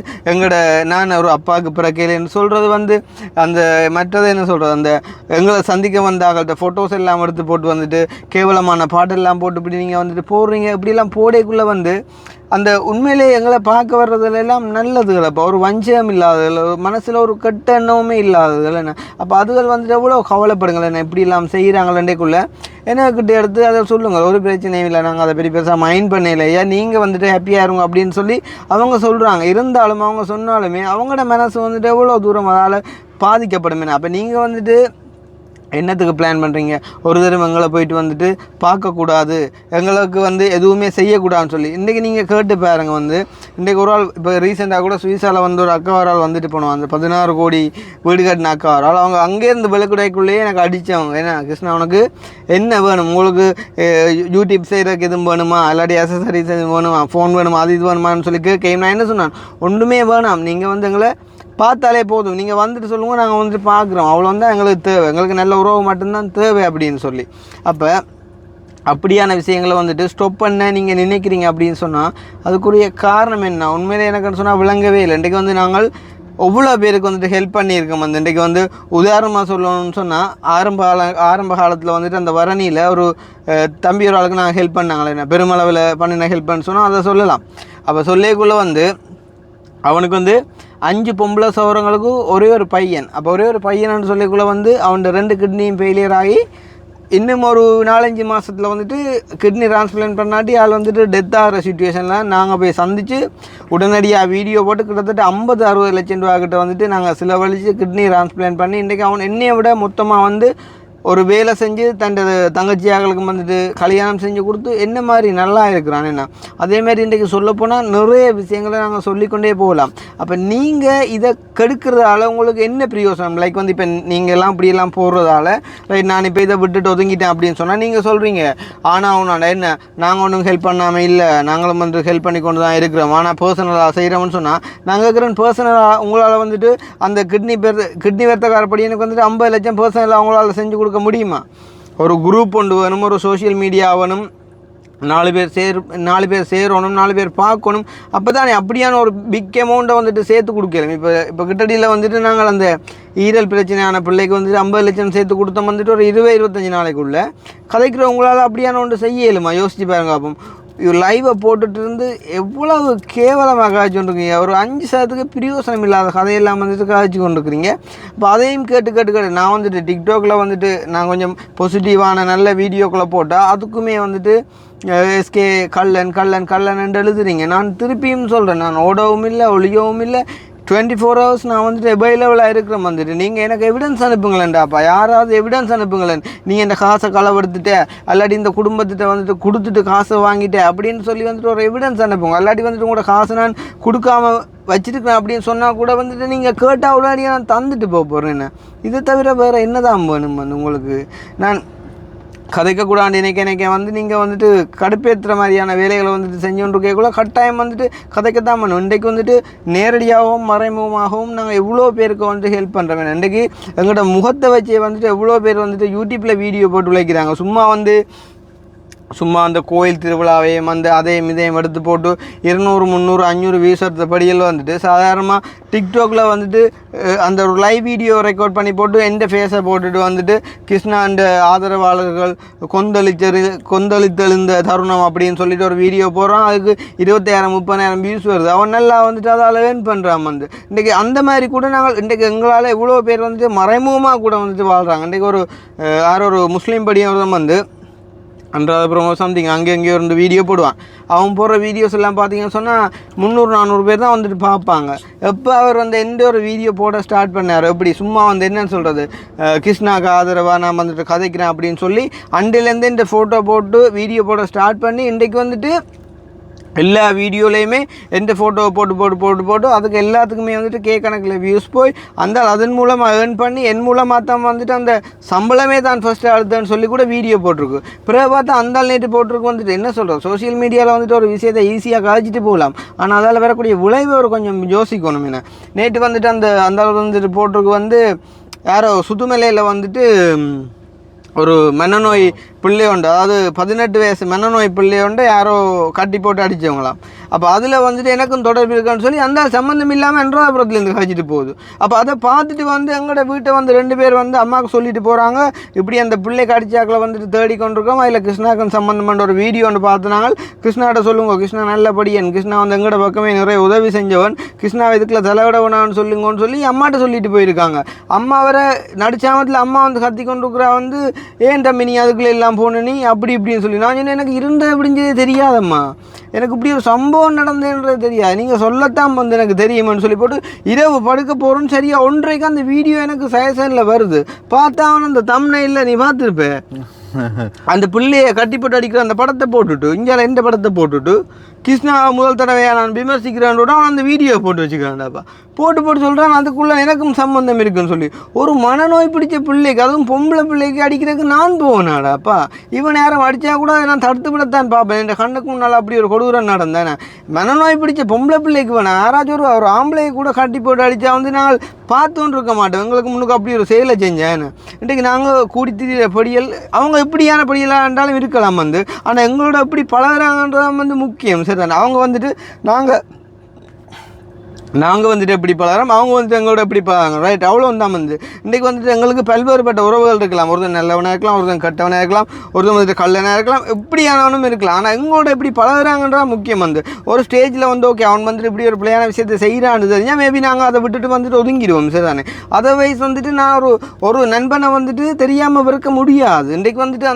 நான் ஒரு அப்பாவுக்கு பிறக்கையிலேன்னு சொல்கிறது வந்து, அந்த மற்றதை என்ன சொல்கிறது, அந்த எங்களை சந்திக்க வந்தாங்கள்ட்ட ஃபோட்டோஸ் எல்லாம் எடுத்து போட்டு வந்துட்டு கேவலமான பாட்டெல்லாம் போட்டு இப்படி நீங்கள் வந்துட்டு போடுறீங்க. இப்படிலாம் போடைக்குள்ளே வந்து அந்த உண்மையிலே எங்களை பார்க்க வர்றதுலாம் நல்லதுகள். அப்போ ஒரு வஞ்சகம் இல்லாததில், மனசில் ஒரு கெட்ட எண்ணமுமே இல்லாததில் என்ன. அப்போ அதுகள் வந்துட்டு எவ்வளோ கவலைப்படுங்கள் என்ன இப்படி எல்லாம் செய்கிறாங்களேக்குள்ளே என்னக்கிட்ட எடுத்து அதை சொல்லுங்கள். ஒரு பிரச்சனையும் இல்லை, நாங்கள் அதை பெரிய பெருசாக மைண்ட் பண்ணலையா, நீங்கள் வந்துட்டு ஹாப்பியாக இருங்க அப்படின்னு சொல்லி அவங்க சொல்கிறாங்க. இருந்தாலும் அவங்க சொன்னாலுமே அவங்களோட மனசு வந்துட்டு எவ்வளோ தூரம் அதால் பாதிக்கப்படும் என்ன. அப்போ நீங்கள் வந்துட்டு என்னத்துக்கு பிளான் பண்ணுறீங்க? ஒரு தடவை எங்களை போயிட்டு வந்துட்டு பார்க்கக்கூடாது, எங்களுக்கு வந்து எதுவுமே செய்யக்கூடாதுன்னு சொல்லி இன்றைக்கி நீங்கள் கேட்டு பாருங்க. வந்து இன்றைக்கி ஒரு ஆள் இப்போ ரீசெண்டாக கூட சுவிஸாவில் வந்து ஒரு அக்கா ஒரு ஆள் வந்துட்டு போனோம், அந்த 16 கோடி வீடு கட்டின அக்கா ஒரு ஆள். அவங்க அங்கேருந்து விளக்குடைக்குள்ளேயே எனக்கு அடித்தவங்க. ஏன்னா கிருஷ்ணா உனக்கு என்ன வேணும், உங்களுக்கு யூடியூப் செய்கிறதுக்கு எதுவும் வேணுமா, இல்லாட்டி அசசரிஸ் எதுவும் வேணுமா, ஃபோன் வேணுமா, அது இது வேணுமான்னு சொல்லி கேட்க நான் என்ன சொன்னேன், ஒன்றுமே வேணாம், நீங்கள் வந்து எங்களை பார்த்தாலே போதும், நீங்கள் வந்துட்டு சொல்லுங்கள், நாங்கள் வந்துட்டு பார்க்குறோம், அவ்வளோ தான் எங்களுக்கு தேவை, எங்களுக்கு நல்ல உறவு மட்டும்தான் தேவை அப்படின்னு சொல்லி. அப்போ அப்படியான விஷயங்களை வந்துட்டு ஸ்டாப் பண்ண நீங்கள் நினைக்கிறீங்க அப்படின்னு சொன்னால் அதுக்குரிய காரணம் என்ன? உண்மையிலே எனக்குன்னு சொன்னால் விளங்கவே இல்லை. இன்றைக்கு வந்து நாங்கள் எவ்வளோ பேருக்கு வந்துட்டு ஹெல்ப் பண்ணியிருக்கோம். வந்து இன்றைக்கு வந்து உதாரணமாக சொல்லணும்னு சொன்னால் ஆரம்ப காலத்தில் வந்துட்டு அந்த வரணியில் ஒரு தம்பி ஒரு ஆளுக்கு நாங்கள் ஹெல்ப் பண்ணாங்களே, என்ன பெருமளவில் பண்ணின ஹெல்ப்னு சொன்னால் அதை சொல்லலாம். அப்போ சொல்லிக்குள்ளே வந்து அவனுக்கு வந்து 5 பொம்பளை சௌரங்களுக்கு ஒரே ஒரு பையன். அப்போ ஒரே ஒரு பையன்னு சொல்லிக்குள்ளே வந்து அவனோட 2 கிட்னியும் ஃபெயிலியர் ஆகி இன்னும் ஒரு 4-5 மாதத்தில் வந்துட்டு கிட்னி டிரான்ஸ்பிளான்ட் பண்ணாட்டி ஆள் வந்துட்டு டெத் ஆகிற சுச்சுவேஷனில் நாங்கள் போய் சந்தித்து உடனடியாக வீடியோ போட்டு கிட்டத்தட்ட 50-60 லட்சம் ரூபா கிட்ட வந்துட்டு நாங்கள் செலவழித்து கிட்னி டிரான்ஸ்பிளான்ட் பண்ணி இன்றைக்கி அவன் என்னையை விட மொத்தமாக வந்து ஒரு வேலை செஞ்சு தன் தங்கச்சியாக்களுக்கு வந்துட்டு கல்யாணம் செஞ்சு கொடுத்து என்ன மாதிரி நல்லா இருக்கிறான். என்ன அதேமாதிரி இன்றைக்கு சொல்லப்போனால் நிறைய விஷயங்களை நாங்கள் சொல்லிக்கொண்டே போகலாம். அப்போ நீங்கள் இதை கெடுக்கிறதால உங்களுக்கு என்ன பிரயோசனம்? லைக் வந்து இப்போ நீங்கள் எல்லாம் இப்படியெல்லாம் போடுறதால ரைட் நான் இப்போ இதை விட்டுட்டு ஒதுங்கிட்டேன் அப்படின்னு சொன்னால் நீங்கள் சொல்கிறீங்க, ஆனால் அவனாண்ட என்ன நாங்கள் ஒன்றும் ஹெல்ப் பண்ணாமல் இல்லை, நாங்களும் வந்து ஹெல்ப் பண்ணி கொண்டு தான் இருக்கிறோம், ஆனால் பர்சனலாக செய்கிறோம்னு சொன்னால் நாங்கள் இருக்கிற பர்சனலாக உங்களால் வந்துட்டு அந்த கிட்னி வெர்த்தக்காரப்படி எனக்கு வந்துட்டு 50 லட்சம் பர்சனலாக அவங்களால் செஞ்சு கொடுக்க கொடுக்க முடியுமா? ஒரு குரூப் கொண்டு வேணும், ஒரு சோஷியல் மீடியா வேணும், 4 பேர் சேரணும், 4 பேர் பார்க்கணும். அப்போ தானே அப்படியான ஒரு பிக் அமௌண்ட்டை வந்துட்டு சேர்த்து கொடுக்கலாம். இப்போ கிட்டடியில் வந்துட்டு நாங்கள் அந்த ஈரல் பிரச்சனையான பிள்ளைக்கு வந்துட்டு 50 லட்சம் சேர்த்து கொடுத்தோம் வந்துட்டு ஒரு 20-25 நாளைக்குள்ளே கதைக்கிறவங்களால் அப்படியான ஒன்று செய்ய இயலுமா? யோசிச்சு பாருங்க. அப்போ லைவை போட்டுட்டு இருந்து எவ்வளவு கேவலமாக காய்ச்சி கொண்டிருக்கீங்க. ஒரு 5 பிரயோசனம் இல்லாத கதையெல்லாம் வந்துட்டு காய்ச்சி கொண்டிருக்கிறீங்க. இப்போ அதையும் கேட்டு நான் வந்துட்டு டிக்டாக்ல வந்துட்டு நான் கொஞ்சம் பாசிட்டிவான நல்ல வீடியோக்களை போட்டால் அதுக்குமே வந்துட்டு எஸ்கே கல்லன் எழுதுறீங்க. நான் திருப்பியும் சொல்கிறேன், நான் ஓடவும் இல்லை ஒழியவும் இல்லை, 24 hours நான் வந்துட்டு அவைலபிளாக இருக்கிறேன். வந்துட்டு நீங்கள் எனக்கு எவிடன்ஸ் அனுப்புங்களேன்டாப்பா, யாராவது எவிடன்ஸ் அனுப்புங்களேன். நீங்கள் இந்த காசை களவெடுத்துட்டே அல்லாட்டி இந்த குடும்பத்திட்ட வந்துட்டு கொடுத்துட்டு காசை வாங்கிட்டேன் அப்படின்னு சொல்லி வந்துட்டு ஒரு எவிடன்ஸ் அனுப்புங்க. அல்லாட்டி வந்துட்டு உங்களோட காசை நான் கொடுக்காம வச்சுருக்கேன் அப்படின்னு சொன்னால் கூட வந்துட்டு நீங்கள் கேட்டால் உடனே நான் தந்துட்டு போகிறேன். என்ன இதை தவிர வேறு என்ன தான் வேணும் வந்து உங்களுக்கு? நான் கதைக்கக்கூடாது நினைக்க வந்து நீங்கள் வந்துட்டு கடுப்பேற்றுற மாதிரியான வேலைகளை வந்துட்டு செஞ்சு கொண்டு இருக்கக்குள்ள கட்டாயம் வந்துட்டு கதைக்கத்தான் பண்ணுவோம். இன்றைக்கு வந்துட்டு நேரடியாகவும் மறைமுகமாகவும் நாங்கள் எவ்வளோ பேருக்கு வந்துட்டு ஹெல்ப் பண்ணுறோம். இன்றைக்கு எங்களோட முகத்தை வச்சே வந்துட்டு எவ்வளோ பேர் வந்துட்டு யூடியூப்பில் வீடியோ போட்டு உழைக்கிறாங்க. சும்மா அந்த கோயில் திருவிழாவையும் அதையும் இதையும் எடுத்து போட்டு 200, 300, 500 வியூஸ் எடுத்த படியில் வந்துட்டு சாதாரணமாக டிக்டாக்ல வந்துட்டு அந்த ஒரு லைவ் வீடியோ ரெக்கார்ட் பண்ணி போட்டு எந்த ஃபேஸை போட்டுட்டு வந்துட்டு கிருஷ்ணா அந்த ஆதரவாளர்கள் கொந்தளித்தெழுந்த தருணம் அப்படின்னு சொல்லிட்டு ஒரு வீடியோ போடுறான். அதுக்கு 20,000 30,000 வியூஸ் வருது. அவன் நல்லா வந்துட்டு அதால் ஏர்ன் பண்ணுறான். இன்றைக்கி அந்த மாதிரி கூட நாங்கள் இன்றைக்கு எங்களால் எவ்வளோ பேர் வந்துட்டு மறைமுகமாக கூட வந்துட்டு வாழ்கிறாங்க. இன்றைக்கி ஒரு முஸ்லீம் படியவரும் அப்புறம் சம்திங் அங்கேயோ இருந்து வீடியோ போடுவான். அவன் போடுற வீடியோஸ் எல்லாம் பார்த்தீங்கன்னு சொன்னால் 300-400 பேர் தான் வந்துட்டு பார்ப்பாங்க. எப்போ அவர் எந்த ஒரு வீடியோ போட ஸ்டார்ட் பண்ணார், எப்படி சும்மா என்னன்னு சொல்கிறது, கிருஷ்ணாவுக்கு ஆதரவாக நான் வந்துட்டு கதைக்கிறேன் அப்படின்னு சொல்லி அண்டிலேருந்து இந்த ஃபோட்டோ போட்டு வீடியோ போட ஸ்டார்ட் பண்ணி இன்றைக்கு வந்துட்டு எல்லா வீடியோலையுமே எந்த ஃபோட்டோவை போட்டு அதுக்கு எல்லாத்துக்குமே வந்துட்டு கணக்கில் வியூஸ் போய் அதன் மூலமாக ஏர்ன் பண்ணி என் மூலமாக தான் வந்துட்டு அந்த சம்பளமே தான் ஃபஸ்ட்டு அடுத்தன்னு சொல்லி கூட வீடியோ போட்டிருக்கு. பிறகு பார்த்தா நேற்று போட்டிருக்கு வந்துட்டு என்ன சொல்கிறோம், சோஷியல் மீடியாவில் வந்துட்டு ஒரு விஷயத்தை ஈஸியாக காய்ச்சிட்டு போகலாம். ஆனால் அதால் வரக்கூடிய விளைவை ஒரு கொஞ்சம் யோசிக்கணும். என்ன நேற்று வந்துட்டு அந்த வந்துட்டு போட்டிருக்கு யாரோ சுதுமலையில் வந்துட்டு ஒரு மனநோய் பிள்ளையோண்டு, அதாவது 18 வயசு மனநோய் பிள்ளையோண்டு யாரோ கட்டி போட்டு அடித்தவங்களாம். அப்போ அதில் வந்துட்டு எனக்கும் தொடர்பு இருக்கான்னு சொல்லி அந்த சம்மந்தம் இல்லாமல் என்றாபுரத்துலேருந்து கழிச்சிட்டு போகுது. அப்போ அதை பார்த்துட்டு எங்களோட வீட்டை 2 பேர் அம்மாவுக்கு சொல்லிட்டு போகிறாங்க, இப்படி அந்த பிள்ளை கடிச்சாக்களை வந்துட்டு தேடி கொண்டிருக்கோம், அதில் கிருஷ்ணாவுக்கு சம்மந்தமான ஒரு வீடியோ ஒன்று பார்த்துனாங்க. கிருஷ்ணாட்ட சொல்லுங்க, கிருஷ்ணா நல்லபடியன், கிருஷ்ணா எங்களோட பக்கமே நிறைய உதவி செஞ்சவன், கிருஷ்ணா இதுக்குள்ள தலைவிடவனான்னு சொல்லுங்கன்னு சொல்லி அம்மாட்ட சொல்லிட்டு போயிருக்காங்க. அம்மா வர நடிச்சாமத்தில் அம்மா கத்தி கொண்டிருக்கிறா ஏன் தம்பி நீ அதுக்குள்ளே எல்லாம் போன நீ அப்படி இப்படின்னு சொல்லி. நான் சொன்னேன், எனக்கு இருந்த அப்படிஞ்சதே தெரியாதம்மா, எனக்கு இப்படி ஒரு சம்பவம் நடந்ததுன்றது தெரியாது, நீங்கள் சொல்லத்தான் எனக்கு தெரியுமான்னு சொல்லி போட்டு இரவு படுக்க போகிறோன்னு சரியாக 1:30க்கு அந்த வீடியோ எனக்கு சஜஷனில் வருது. பார்த்தா அவன் அந்த தம்ப்நெயில்ல நீ பார்த்துருப்பேன், அந்த பிள்ளையை கட்டி போட்டு அடிக்கிற அந்த படத்தை போட்டுட்டு இந்தியாவில் எந்த படத்தை போட்டுட்டு கிருஷ்ணா முதல் தடவையாக நான் விமர்சிக்கிறான்டா அவன் அந்த வீடியோ போட்டு வச்சுக்கிறான்டாப்பா. போட்டு சொல்கிறான் அதுக்குள்ளே எனக்கும் சம்பந்தம் இருக்குன்னு சொல்லி. ஒரு மனநோய் பிடிச்ச பிள்ளைக்கு, அதுவும் பொம்பளை பிள்ளைக்கு அடிக்கிறதுக்கு நான் போவேனாடாப்பா. இவன் யாரும் அடித்தா கூட நான் தடுத்து விடத்தான் பார்ப்பேன். என் கண்ணுக்கு முன்னால் அப்படி ஒரு கொடூரம் நடந்தேன். மனநோய் பிடிச்ச பொம்பளை பிள்ளைக்கு வேணாம், யாராச்சும் ஒரு ஆம்பளையை கூட கட்டி போட்டு அடித்தா நாங்கள் பார்த்துன்னு இருக்க மாட்டோம். எங்களுக்கு முன்னுக்கு அப்படி ஒரு செயலை செஞ்சேன். இன்றைக்கு நாங்கள் கூடி திரிகிற படியல் அவங்க எப்படியான படியலாக இருந்தாலும் இருக்கலாம் ஆனால் எங்களோட எப்படி பழகிறாங்கன்றது முக்கியம். சரி தானே, அவங்க வந்துட்டு நாங்கள் வந்துட்டு எப்படி பழகிறோம், அவங்க வந்துட்டு எங்களோட எப்படி பழகிறாங்க, ரைட்? அவ்வளோ தான் இன்றைக்கி வந்துட்டு எங்களுக்கு பல்வேறுபட்ட உறவுகள் இருக்கலாம். ஒருத்தன் நல்லவனாக இருக்கலாம், ஒருத்தன் கெட்டவனாக இருக்கலாம், ஒருத்தன் வந்துட்டு கல்லனாக இருக்கலாம், எப்படியானவனும் இருக்கலாம். ஆனால் எங்களோட எப்படி பழகிறாங்கன்றா முக்கியம். ஒரு ஸ்டேஜில் ஓகே அவன் வந்துட்டு இப்படி ஒரு பிள்ளையான விஷயத்தை செய்கிறான்னு தெரிஞ்சால் மேபி நாங்கள் அதை விட்டுட்டு வந்துட்டு ஒதுங்கிடுவோம். சரி தானே? அதர்வைஸ் வந்துட்டு நான் ஒரு நண்பனை வந்துட்டு தெரியாமல் இருக்க முடியாது. இன்றைக்கு வந்துட்டு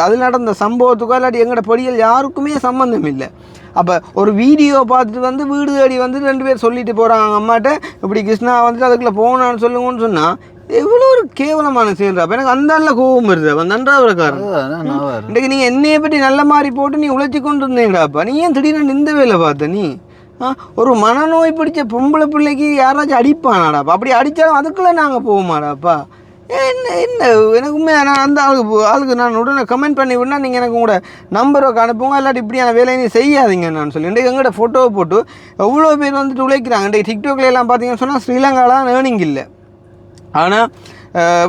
அதில் நடந்த சம்பவத்துக்கோ இல்லாட்டி எங்களோட படியல் யாருக்குமே சம்மந்தம் இல்லை. அப்போ ஒரு வீடியோ பார்த்துட்டு வீடு தேடி 2 பேர் சொல்லிட்டு போகிறாங்க அம்மாட்ட, இப்படி கிருஷ்ணா வந்துட்டு அதுக்குள்ளே போகணுன்னு சொல்லுங்கன்னு சொன்னால் எவ்வளோ ஒரு கேவலமான செயல்றா. அப்போ எனக்கு அந்த கோபம் வருது. அவன் நன்றாவதுக்காரன். இன்றைக்கு நீங்கள் என்னையை பற்றி நல்ல மாதிரி போட்டு நீ உழைச்சி கொண்டு இருந்தீங்கடாப்பா, நீ ஏன் திடீர்னு இந்த வேலை பார்த்த? நீ ஒரு மனநோய் பிடிச்ச பொம்பளை பிள்ளைக்கு யாராச்சும் அடிப்பானாடாப்பா? அப்படி அடித்தாலும் அதுக்குள்ளே நாங்கள் போவோமாடாப்பா? என்ன எனக்குமே நான் அந்த ஆளுக்கு நான் உடனே கமெண்ட் பண்ணி விடனா நீங்கள் எனக்கு உங்களோட நம்பரை அனுப்புங்க, இல்லாட்டி இப்படியான வேலையை நீ செய்யாதீங்க நான் சொல்லி. இன்றைக்கு எங்கள்கிட்ட ஃபோட்டோவை போட்டு எவ்வளோ பேர் வந்துட்டு உழைக்கிறாங்க. இன்றைக்கு டிக்டாக்ல எல்லாம் பார்த்தீங்கன்னு சொன்னால் ஸ்ரீலங்காவில் ஏர்னிங் இல்லை. ஆனால்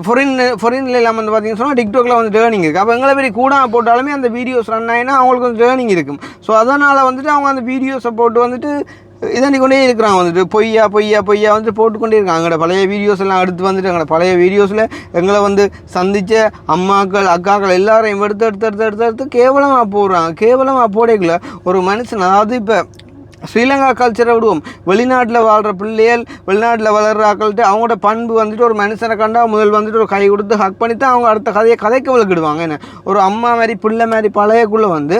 ஃபொரின்ல எல்லாம் வந்து பார்த்தீங்கன்னு சொன்னால் டிக்டாக்ல வந்து டேர்னிங் இருக்குது. அப்போ எங்களை பெரிய கூட போட்டாலுமே அந்த வீடியோஸ் ரன் ஆகினா அவங்களுக்கு வந்து டேர்னிங் இருக்கும். ஸோ அதனால் வந்துட்டு அவங்க அந்த வீடியோஸை போட்டு வந்துட்டு இதாண்டி கொண்டே இருக்கிறாங்க வந்துட்டு பொய்யா வந்துட்டு போட்டுக்கொண்டே இருக்காங்க. எங்களோட பழைய வீடியோஸ் எல்லாம் எடுத்து வந்துட்டு எங்களோட பழைய வீடியோஸில் எங்களை வந்து சந்தித்த அம்மாக்கள் அக்காக்கள் எல்லாரையும் எடுத்து கேவலமாக போடுறாங்க. கேவலமாக போடக்குள்ள ஒரு மனுஷன், அதாவது இப்போ ஸ்ரீலங்கா கல்ச்சரை விடுவோம், வெளிநாட்டில் வாழ்கிற பிள்ளைகள், வெளிநாட்டில் வளர்கிற ஆக்கள்கிட்ட அவங்களோட பண்பு வந்துட்டு ஒரு மனுஷனை கண்டா முதல் வந்துட்டு ஒரு கை கொடுத்து ஹக் பண்ணி தான் அவங்க அடுத்த கதையை கதைக்க விளக்கிடுவாங்க. என்ன ஒரு அம்மா மாதிரி பிள்ளை மாதிரி பழையக்குள்ளே வந்து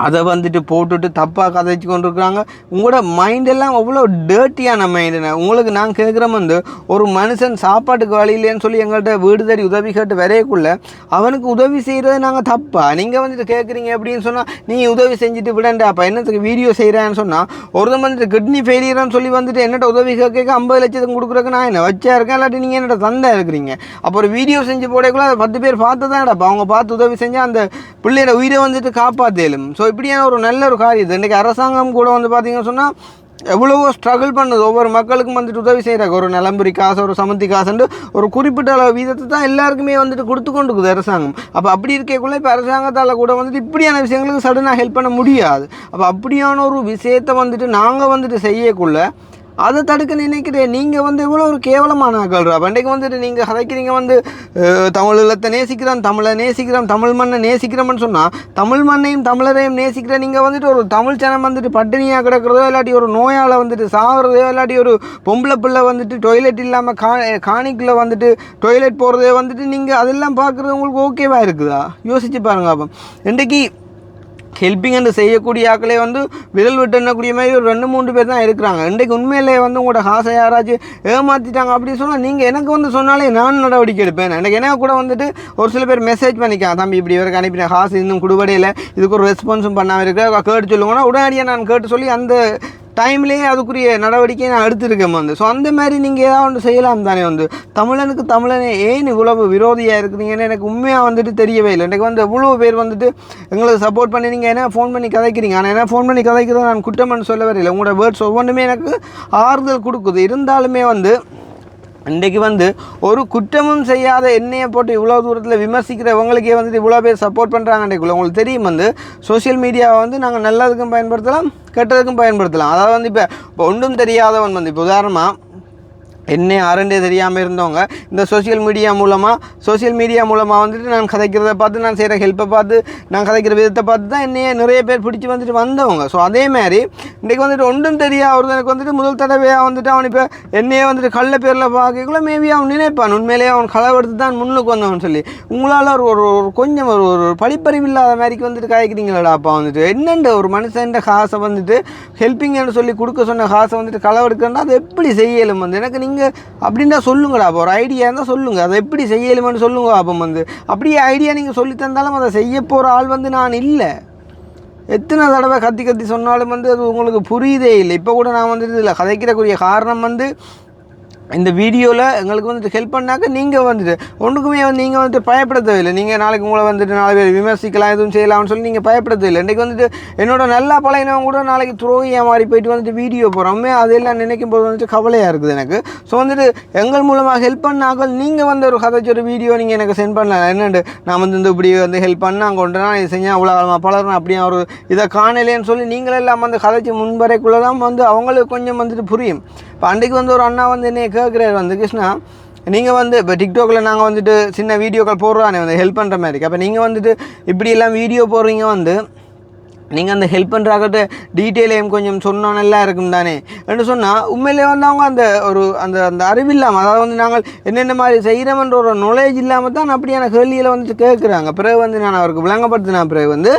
அதை வந்துட்டு போட்டுட்டு தப்பாக கதைச்சு கொண்டு இருக்கிறாங்க. உங்களோட மைண்டெல்லாம் அவ்வளோ டேர்ட்டியான மைண்டுண்ணே. உங்களுக்கு நாங்கள் கேட்குற வந்து ஒரு மனுஷன் சாப்பாட்டுக்கு வழியிலேன்னு சொல்லி எங்கள்கிட்ட வீடு தேடி உதவி கேட்டு வரையக்குள்ள அவனுக்கு உதவி செய்கிறது நாங்கள் தப்பா நீங்கள் வந்துட்டு கேட்குறீங்க அப்படின்னு சொன்னால் நீ உதவி செஞ்சுட்டு விடண்டாப்பா என்னத்துக்கு வீடியோ செய்கிறேன்னு சொன்னால் ஒருத்தன் வந்துட்டு கிட்னி ஃபெயிலியர்னு சொல்லி வந்துட்டு என்னட்ட உதவி கேட்க 50 லட்சத்துக்கு கொடுக்குறக்கு நான் என்ன வச்சா இருக்கேன், இல்லாட்டி நீங்கள் என்னோட தந்தை இருக்கிறீங்க. அப்போ ஒரு வீடியோ செஞ்சு போடக்குள்ள அதை 10 பேர் பார்த்து தான் இடப்பா அவங்க பார்த்து உதவி செஞ்சால் அந்த பிள்ளையோட உயிரை வந்துட்டு காப்பாற்றலும். ஸோ இப்படியான ஒரு நல்ல ஒரு காரியம். இன்றைக்கி அரசாங்கம் கூட வந்து பார்த்தீங்கன்னு சொன்னால் எவ்வளவோ ஸ்ட்ரகிள் பண்ணுது. ஒவ்வொரு மக்களுக்கும் வந்துட்டு உதவி செய்கிறாங்க. ஒரு நிலம்புரி காசு, ஒரு சமந்தி காசுன்ட்டு ஒரு குறிப்பிட்ட அளவு வீதத்தை தான் எல்லாருக்குமே வந்துட்டு கொடுத்து கொண்டு இருக்குது அரசாங்கம். அப்போ அப்படி இருக்கக்குள்ளே இப்போ அரசாங்கத்தால் கூட வந்துட்டு இப்படியான விஷயங்களுக்கு சடனாக ஹெல்ப் பண்ண முடியாது. அப்போ அப்படியான ஒரு விஷயத்தை வந்துட்டு நாங்கள் வந்துட்டு செய்யக்குள்ள அதை தடுக்க நினைக்கிறேன். நீங்கள் வந்து இவ்வளோ ஒரு கேவலமான ஆக்கள்றா. பண்டைக்கு வந்துட்டு நீங்கள் கதைக்கிறீங்க வந்து தமிழ் இல்லத்தை நேசிக்கிறோம், தமிழை நேசிக்கிறோம், தமிழ் மண்ணை நேசிக்கிறோம்னு சொன்னால் தமிழ் மண்ணையும் தமிழரையும் நேசிக்கிற நீங்கள் வந்துட்டு ஒரு தமிழ் சனம் வந்துட்டு பட்டினியாக கிடக்கிறதோ, இல்லாட்டி ஒரு நோயால் வந்துட்டு சாகிறதோ, இல்லாட்டி ஒரு பொம்பளை பிள்ளை வந்துட்டு டொய்லெட் இல்லாமல் காணிக்குள்ளே வந்துட்டு டொய்லெட் போகிறதே வந்துட்டு நீங்கள் அதெல்லாம் பார்க்குறது உங்களுக்கு ஓகேவாக இருக்குதா? யோசிச்சு பாருங்க. அப்போ இன்றைக்கி ஹெல்ப்பிங் என்று செய்யக்கூடிய ஆக்களே வந்து விரல் விட்டு எண்ணக்கூடிய மாதிரி ஒரு 2-3 பேர் தான் இருக்கிறாங்க. இன்றைக்கு உண்மையிலே வந்து உங்களோட காசை யாராச்சும் ஏமாற்றிட்டாங்க அப்படின்னு சொன்னால் நீங்கள் எனக்கு வந்து சொன்னாலே நான் நடவடிக்கை எடுப்பேன். எனக்கு என்ன கூட வந்துட்டு ஒரு சில பேர் மெசேஜ் பண்ணிக்காங்க, தம்பி இப்படி வரைக்கும் அனுப்பின காசு இன்னும் கொடுபடையில் இதுக்கு ஒரு ரெஸ்பான்ஸும் பண்ணாமல் இருக்க கேட்டு சொல்லுங்கன்னா உடனடியாக நான் கேட்டு சொல்லி அந்த டைம்லேயே அதுக்குரிய நடவடிக்கையை நான் எடுத்துருக்கேன் வந்து. ஸோ அந்த மாதிரி நீங்கள் ஏதாவது ஒன்று செய்யலாம் தானே. வந்து தமிழனுக்கு தமிழனே ஏன் இவ்வளவு விரோதியாக இருக்கிறீங்கன்னு எனக்கு உண்மையாக வந்துட்டு தெரியவே இல்லை. எனக்கு வந்து எவ்வளோ பேர் வந்துட்டு எங்களுக்கு சப்போர்ட் பண்ணி நீங்கள் என்ன ஃபோன் பண்ணி கதைக்கிறீங்க. ஆனால் என்ன ஃபோன் பண்ணி கதைக்கிறத நான் குற்றம்னு சொல்ல வரையில்லை. உங்களோட வேர்ட்ஸ் ஒவ்வொன்றுமே எனக்கு ஆறுதல் கொடுக்குது. இருந்தாலுமே வந்து இன்றைக்கு வந்து ஒரு குற்றமும் செய்யாத எண்ணெயை போட்டு இவ்வளோ தூரத்தில் விமர்சிக்கிறவங்களுக்கே வந்துட்டு இவ்வளோ பேர் சப்போர்ட் பண்ணுறாங்க. இன்றைக்குள்ள உங்களுக்கு தெரியும் வந்து சோஷியல் மீடியாவை வந்து நாங்கள் நல்லதுக்கும் பயன்படுத்தலாம், கெட்டதுக்கும் பயன்படுத்தலாம். அதாவது வந்து இப்போ ஒன்றும் தெரியாதவன் வந்து இப்போ உதாரணமாக என்ன ஆரண்டே தெரியாமல் இருந்தவங்க இந்த சோஷியல் மீடியா மூலமாக வந்துட்டு நான் கதைக்கிறத பார்த்து, நான் செய்கிற ஹெல்ப்பை பார்த்து, நான் கதைக்கிற விதத்தை பார்த்து தான் என்னையே நிறைய பேர் பிடிச்சி வந்துட்டு வந்தவங்க. ஸோ அதே மாதிரி இன்றைக்கி வந்துட்டு ஒன்றும் தெரியாது ஒருத்தனுக்கு வந்துட்டு முதல் தடவையாக வந்துட்டு அவன் இப்போ என்னையே வந்துட்டு கள்ள பேரில் பார்க்கக்குள்ள மேபி அவன் நினைப்பான் உண்மையிலேயே அவன் களவெடுத்து தான் முன்னுக்கு வந்தவன் சொல்லி. உங்களால் ஒரு கொஞ்சம் ஒரு படிப்பறிவு இல்லாத மாதிரிக்கு வந்துட்டு காய்க்கிறீங்களா? அப்போ வந்துட்டு என்னென்ன ஒரு மனுஷன் காசை வந்துட்டு ஹெல்ப்பிங்னு சொல்லி கொடுக்க சொன்ன காசை வந்துட்டு களவெடுக்கணும்னா அது எப்படி செய்யலும் வந்து எனக்கு நீங்கள் அப்படின்னா சொல்லுங்கடா. அப்போ ஒரு ஐடியா இருந்தால் சொல்லுங்கள், அதை எப்படி செய்யலுமென்னு சொல்லுங்க. அப்போ வந்து அப்படியே ஐடியா நீங்கள் சொல்லி தந்தாலும் அதை செய்ய போகிற ஆள் வந்து நான் இல்லை. எத்தனை தடவை கத்தி சொன்னாலும் வந்து அது உங்களுக்கு புரியுதே இல்லை. இப்போ கூட நான் வந்துட்டு இதில் கதைக்கிறக்கூடிய காரணம் வந்து இந்த வீடியோவில் எங்களுக்கு வந்துட்டு ஹெல்ப் பண்ணாக்க நீங்கள் வந்துட்டு ஒன்றுக்குமே வந்து நீங்கள் வந்துட்டு பயப்பட தேவையில்லை. நீங்கள் நாளைக்கு உங்களை வந்துட்டு 4 பேர் விமர்சிக்கலாம் எதுவும் செய்யலாம்னு சொல்லி நீங்கள் பயப்பட தேவையில்லை. இன்றைக்கி வந்துட்டு என்னோட நல்லா பழையனவங்க கூட நாளைக்கு துரோகியாக மாறி போயிட்டு வந்துட்டு வீடியோ போகிறோமே அதெல்லாம் நினைக்கும் போது வந்துட்டு கவலையாக இருக்குது எனக்கு. ஸோ வந்துட்டு எங்கள் மூலமாக ஹெல்ப் பண்ணாக்கள் நீங்கள் வந்து ஒரு கதைச்சு ஒரு வீடியோ நீங்கள் எனக்கு சென்ட் பண்ணலாம். என்னென்னு நான் வந்து இந்த இப்படி வந்து ஹெல்ப் பண்ணால் கொண்டு நான் இது செஞ்சேன் அவ்வளோ காலமாக பலர்னா அப்படியே ஒரு இதை காணலேன்னு சொல்லி நீங்களெல்லாம் வந்து கதைச்சி முன்வரைக்குள்ளே தான் வந்து அவங்களுக்கு கொஞ்சம் வந்துட்டு புரியும். இப்போ அன்றைக்கு வந்து ஒரு அண்ணா வந்து என்னை கேட்குறாரு வந்து, கிருஷ்ணா நீங்கள் வந்து இப்போ டிக்டாக்கில் நாங்கள் வந்துட்டு சின்ன வீடியோக்கள் போடுறானே வந்து ஹெல்ப் பண்ணுற மாதிரி, அப்போ நீங்கள் வந்துட்டு இப்படியெல்லாம் வீடியோ போடுறீங்க வந்து நீங்கள் அந்த ஹெல்ப் பண்ணுறாக்கிட்ட டீட்டெயிலையும் கொஞ்சம் சொன்னால் நல்லா இருக்கும் தானே என்று சொன்னால் உண்மையிலே வந்து அவங்க அந்த ஒரு அந்த அந்த அறிவில்லாமல், அதாவது வந்து நாங்கள் என்னென்ன மாதிரி செய்கிறோம்ன்ற ஒரு நாலேஜ் இல்லாமல் தான் அப்படியான கேள்வியில் வந்துட்டு கேட்குறாங்க. பிறகு வந்து நான் அவருக்கு விளங்கப்படுத்தின பிறகு வந்து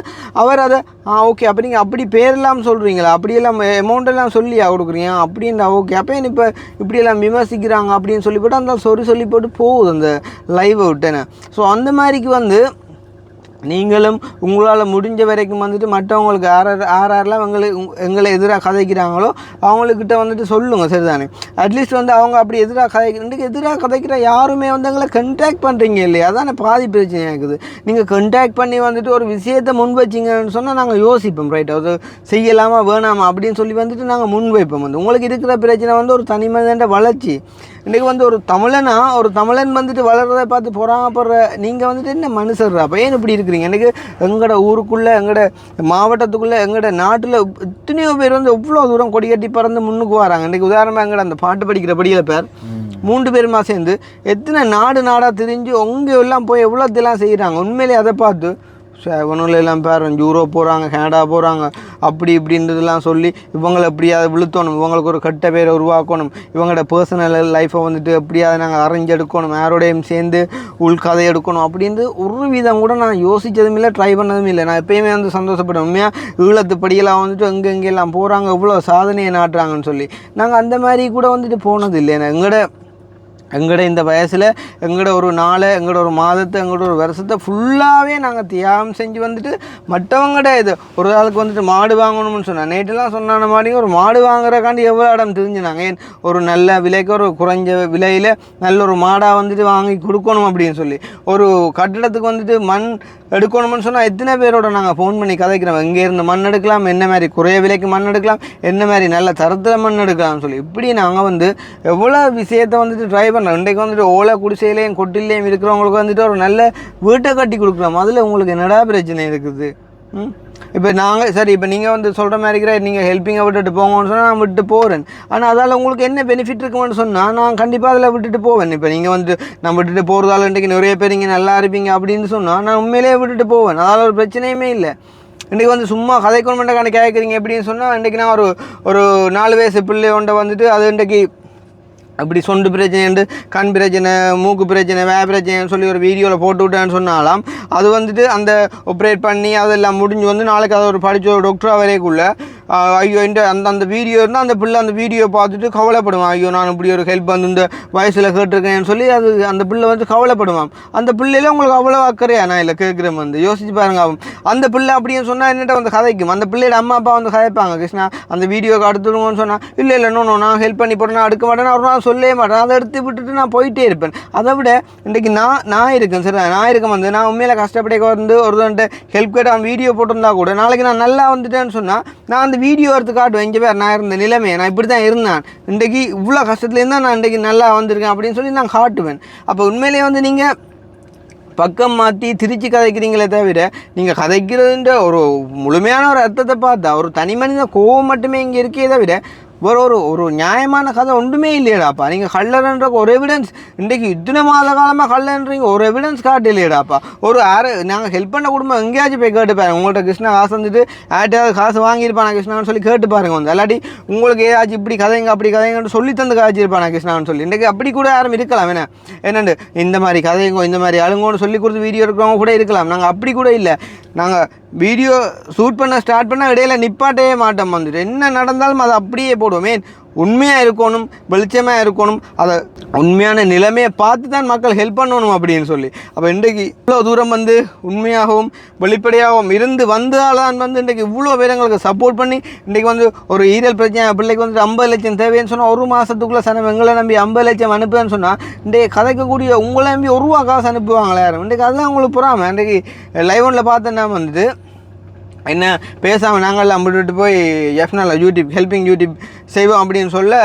அவர் அதை ஓகே அப்போ நீங்கள் அப்படி பேரெல்லாம் சொல்கிறீங்களா, அப்படியெல்லாம் அமௌண்ட்டெல்லாம் சொல்லியா கொடுக்குறீங்க அப்படின்னா ஓகே அப்போ இப்போ இப்படியெல்லாம் விமர்சிக்கிறாங்க அப்படின்னு சொல்லி போட்டு அந்த சொல்லி போட்டு போகுது அந்த லைவை விட்டேன்னு. ஸோ அந்த மாதிரிக்கு வந்து நீங்களும் உங்களால் முடிஞ்ச வரைக்கும் வந்துட்டு மற்றவங்களுக்கு யாரெல்லாம் எங்களை எதிராக கதைக்கிறாங்களோ அவங்கக்கிட்ட வந்துட்டு சொல்லுங்கள், சரிதானே? அட்லீஸ்ட் வந்து அவங்க அப்படி எதிராக கதைக்கிற யாருமே வந்து எங்களை கண்டாக்ட் பண்ணுறீங்க இல்லையா, அதான பாதி பிரச்சனையாக இருக்குது. நீங்கள் கண்டாக்ட் பண்ணி வந்துட்டு ஒரு விஷயத்தை முன் வச்சிங்கன்னு சொன்னால் நாங்கள் யோசிப்போம், ரைட், அது செய்யலாமா வேணாமா அப்படின்னு சொல்லி வந்துட்டு நாங்கள் முன் வைப்போம். வந்து உங்களுக்கு இருக்கிற பிரச்சனை வந்து ஒரு தனி மனிதன்ற வளர்ச்சி. இன்றைக்கி வந்து ஒரு தமிழன் வந்துட்டு வளர்றதை பார்த்து பொறாமப்படுற நீங்கள் வந்துட்டு என்ன மனுஷர்றா அப்போ ஏன் இப்படி இருக்கிறீங்க? இன்றைக்கி எங்களோட ஊருக்குள்ளே எங்களோட மாவட்டத்துக்குள்ளே எங்களோட நாட்டில் எத்தனையோ பேர் வந்து எவ்வளோ தூரம் கொடி கட்டி பறந்து முன்னுக்கு வராங்க. இன்றைக்கி உதாரணமாக எங்களோட அந்த பாட்டு படிக்கிற படியில் பேர் 3 பேருமா சேர்ந்து எத்தனை நாடாக திரிஞ்சு உங்க எல்லாம் போய் எவ்வளோத்தெல்லாம் செய்கிறாங்க. உண்மையிலே அதை பார்த்து இவனுள்ள எல்லாம் பேர் யூரோப் போகிறாங்க, கனடா போகிறாங்க, அப்படி இப்படின்றதெல்லாம் சொல்லி இவங்களை எப்படியாவது விழுத்தணும், இவங்களுக்கு ஒரு கெட்ட பேரை உருவாக்கணும், இவங்களோட பர்சனல் லைஃப்பை வந்துட்டு எப்படியாவது நாங்கள் அரைஞ்செடுக்கணும், யாரோடையும் சேர்ந்து உள்கதை எடுக்கணும் அப்படின்ட்டு ஒரு விதம் கூட நான் யோசித்ததும் இல்லை, ட்ரை பண்ணதும் இல்லை. நான் எப்பயுமே வந்து சந்தோஷப்பட்டேன். உண்மையாக ஈழத்து படியெல்லாம் வந்துட்டு எங்கெங்கெல்லாம் போகிறாங்க, இவ்வளோ சாதனையை நாட்டுறாங்கன்னு சொல்லி. நாங்கள் அந்த மாதிரி கூட வந்துட்டு போனது இல்லை. எங்களோட இந்த வயசில் எங்களோட ஒரு நாளை, எங்களோட ஒரு மாதத்தை, எங்களோட ஒரு வருஷத்தை ஃபுல்லாகவே நாங்கள் தியாகம் செஞ்சு வந்துட்டு மற்றவங்கள்ட இது ஒரு ஆளுக்கு வந்துட்டு மாடு வாங்கணும்னு சொன்னேன். நேற்றுலாம் சொன்ன மாதிரி ஒரு மாடு வாங்குறக்காண்டி எவ்வளோ இடம் தெரிஞ்சுனாங்க. ஏன் ஒரு நல்ல விலைக்கு ஒரு குறைஞ்ச விலையில் நல்ல ஒரு மாடாக வந்துட்டு வாங்கி கொடுக்கணும் அப்படின்னு சொல்லி. ஒரு கட்டிடத்துக்கு வந்துட்டு மண் எடுக்கணும்னு சொன்னால் எத்தனை பேரோட நாங்கள் ஃபோன் பண்ணி கதைக்கிறோம். எங்கேருந்து மண் எடுக்கலாம், என்ன மாதிரி குறைய விலைக்கு மண் எடுக்கலாம், என்ன மாதிரி நல்ல தரத்தில் மண் எடுக்கலாம்னு சொல்லி இப்படி நாங்கள் வந்து எவ்வளோ விஷயத்தை வந்துட்டு ட்ரை பண்ணலாம். இன்றைக்கு வந்துட்டு ஓலை குடிசையிலையும் கொட்டிலையும் இருக்கிறவங்களுக்கு வந்துட்டு ஒரு நல்ல வீட்டை கட்டி கொடுக்குறோம். அதில் உங்களுக்கு என்னடா பிரச்சனை இருக்குது? இப்போ நாங்கள் சரி, இப்போ நீங்கள் வந்து சொல்கிற மாதிரி நீங்கள் ஹெல்ப்பிங்கை விட்டுட்டு போங்கன்னு சொன்னால் நான் விட்டு போகிறேன். ஆனால் அதால் உங்களுக்கு என்ன பெனிஃபிட் இருக்குமென்னு சொன்னால் நான் கண்டிப்பாக அதில் விட்டுட்டு போவேன். இப்போ நீங்கள் வந்து நான் விட்டுட்டு போகிறதால இன்றைக்கு நிறைய பேர் இங்கே நல்லா இருப்பீங்க அப்படின்னு சொன்னால் நான் உண்மையிலேயே விட்டுட்டு போவேன். அதால் ஒரு பிரச்சனையுமே இல்லை. இன்றைக்கி வந்து சும்மா கதைக்கணுமெண்ட்டான கேட்குறீங்க எப்படின்னு சொன்னால், இன்றைக்கி நான் ஒரு 4 வயசு பிள்ளை ஒன்றை வந்துட்டு அது இன்றைக்கி அப்படி சொண்டு பிரச்சனை, கண் பிரச்சனை, மூக்கு பிரச்சனை, பிரச்சனைன்னு சொல்லி ஒரு வீடியோவில் போட்டு விட்டேன்னு சொன்னாலாம் அது வந்துட்டு அந்த ஆப்ரேட் பண்ணி அதெல்லாம் முடிஞ்சு வந்து நாளைக்கு அதை ஒரு படித்த ஒரு டாக்டராக வரைக்குள்ள ஐயோ அந்த வீடியோ இருந்தால் அந்த பிள்ளை அந்த வீடியோ பார்த்துட்டு கவலைப்படுவான். ஐயோ நான் இப்படி ஒரு ஹெல்ப் வந்து இந்த வயசில் கேட்டிருக்கேன்னு சொல்லி அந்த பிள்ளை வந்து கவலைப்படுவான். அந்த பிள்ளையில உங்களுக்கு அவ்வளோ அக்கறையா நான் இல்லை கேட்குறேன் வந்து யோசிச்சு பாருங்க. அந்த பிள்ளை அப்படின்னு சொன்னால் என்னட்ட வந்து கதைக்கும். அந்த பிள்ளையோட அம்மா அப்பா வந்து கதைப்பாங்க, கிருஷ்ணா அந்த வீடியோக்கு அடுத்துடுங்கன்னு சொன்னால் இல்லை நோ நான் ஹெல்ப் பண்ணி போட்டேன், நான் எடுக்க மாட்டேன், ஒரு நாள் சொல்லவே மாட்டேன், அதை எடுத்து விட்டுட்டு நான் போயிட்டே இருப்பேன். அதை விட இன்றைக்கி நான் இருக்கேன் சரி, நான் இருக்கேன் வந்து நான் உண்மையில கஷ்டப்பட வந்து ஒருத்தன்ட்டு ஹெல்ப் கேட்டு அவன் வீடியோ போட்டிருந்தா கூட நாளைக்கு நான் நல்லா வந்துட்டேன்னு சொன்னால் நான் அந்த வீடியோ எடுத்து காட்டுவேன். இங்கே பேர் நான் இருந்த நிலைமை, நான் இப்படி தான் இருந்தான், இன்றைக்கி இவ்வளோ கஷ்டத்துலேருந்து நான் இன்றைக்கி நல்லா வந்திருக்கேன் அப்படின்னு சொல்லி நான் காட்டுவேன். அப்போ உண்மையிலேயே வந்து நீங்கள் பக்கம் மாற்றி திருச்சி கதைக்கிறீங்களே தவிர நீங்கள் கதைக்கிறதுன்ற ஒரு முழுமையான ஒரு அர்த்தத்தை பார்த்தா ஒரு தனி மனித கோவம் மட்டுமே இங்கே இருக்கே தவிர ஒரு நியாயமான கதை ஒன்றுமே இல்லையடாப்பா. நீங்கள் கல்லறன்ற ஒரு எவிடன்ஸ் இன்றைக்கி இத்தனை மாத காலமாக கல்லன்றீங்க, ஒரு எவிடன்ஸ் காட்டு இல்லையடாப்பா. நாங்கள் ஹெல்ப் பண்ண குடும்பம் எங்கேயாச்சும் போய் கேட்டு பாருங்க. உங்கள்கிட்ட கிருஷ்ணா காசு வந்துட்டு யார்ட்டையாவது காசு வாங்கியிருப்பானா கிருஷ்ணான்னு சொல்லி கேட்டு பாருங்க வந்து. இல்லாட்டி உங்களுக்கு ஏதாச்சும் இப்படி கதைங்க அப்படி கதைங்கன்னு சொல்லி தந்து காய்ச்சிருப்பானா கிருஷ்ணான்னு சொல்லி. இன்றைக்கி அப்படி கூட யாரும் இருக்கலாம். என்னண்டு இந்த மாதிரி கதைங்கோ இந்த மாதிரி அழுங்கோன்னு சொல்லி கொடுத்து வீடியோ இருக்கிறவங்க கூட இருக்கலாம். நாங்கள் அப்படி கூட இல்லை. நாங்கள் வீடியோ ஷூட் பண்ண ஸ்டார்ட் பண்ணால் இடையில நிப்பாட்டவே மாட்டோம். வந்துட்டு என்ன நடந்தாலும் அதை அப்படியே போடுவோமே. உண்மையாக இருக்கணும், வெளிச்சமாக இருக்கணும், அதை உண்மையான நிலைமையை பார்த்து தான் மக்கள் ஹெல்ப் பண்ணணும் அப்படின்னு சொல்லி. அப்போ இன்றைக்கு இவ்வளோ தூரம் வந்து உண்மையாகவும் வெளிப்படையாகவும் இருந்து வந்தால் தான் வந்து இன்றைக்கு இவ்வளோ பேர் எங்களுக்கு சப்போர்ட் பண்ணி இன்றைக்கி வந்து ஒரு ஈரல் பிரச்சனை பிள்ளைக்கு வந்துட்டு 50 லட்சம் தேவைன்னு சொன்னால் ஒரு மாதத்துக்குள்ளே சனம் எங்களை நம்பி 50 லட்சம் அனுப்புன்னு சொன்னால் இன்றைக்கு கதைக்கக்கூடிய உங்களை நம்பி ₹1 காசு அனுப்புவாங்களே யாரும். இன்றைக்கு அதுதான் உங்களுக்கு புறாமல். இன்றைக்கு லைவ் ஒன்றில் பார்த்தேன்னா வந்துட்டு என்ன பேசாமல் நாங்கள்லாம் விட்டுட்டு போய் எஃப்னால யூடியூப் ஹெல்ப்பிங் யூடியூப் செய்வோம் அப்படின்னு சொல்ல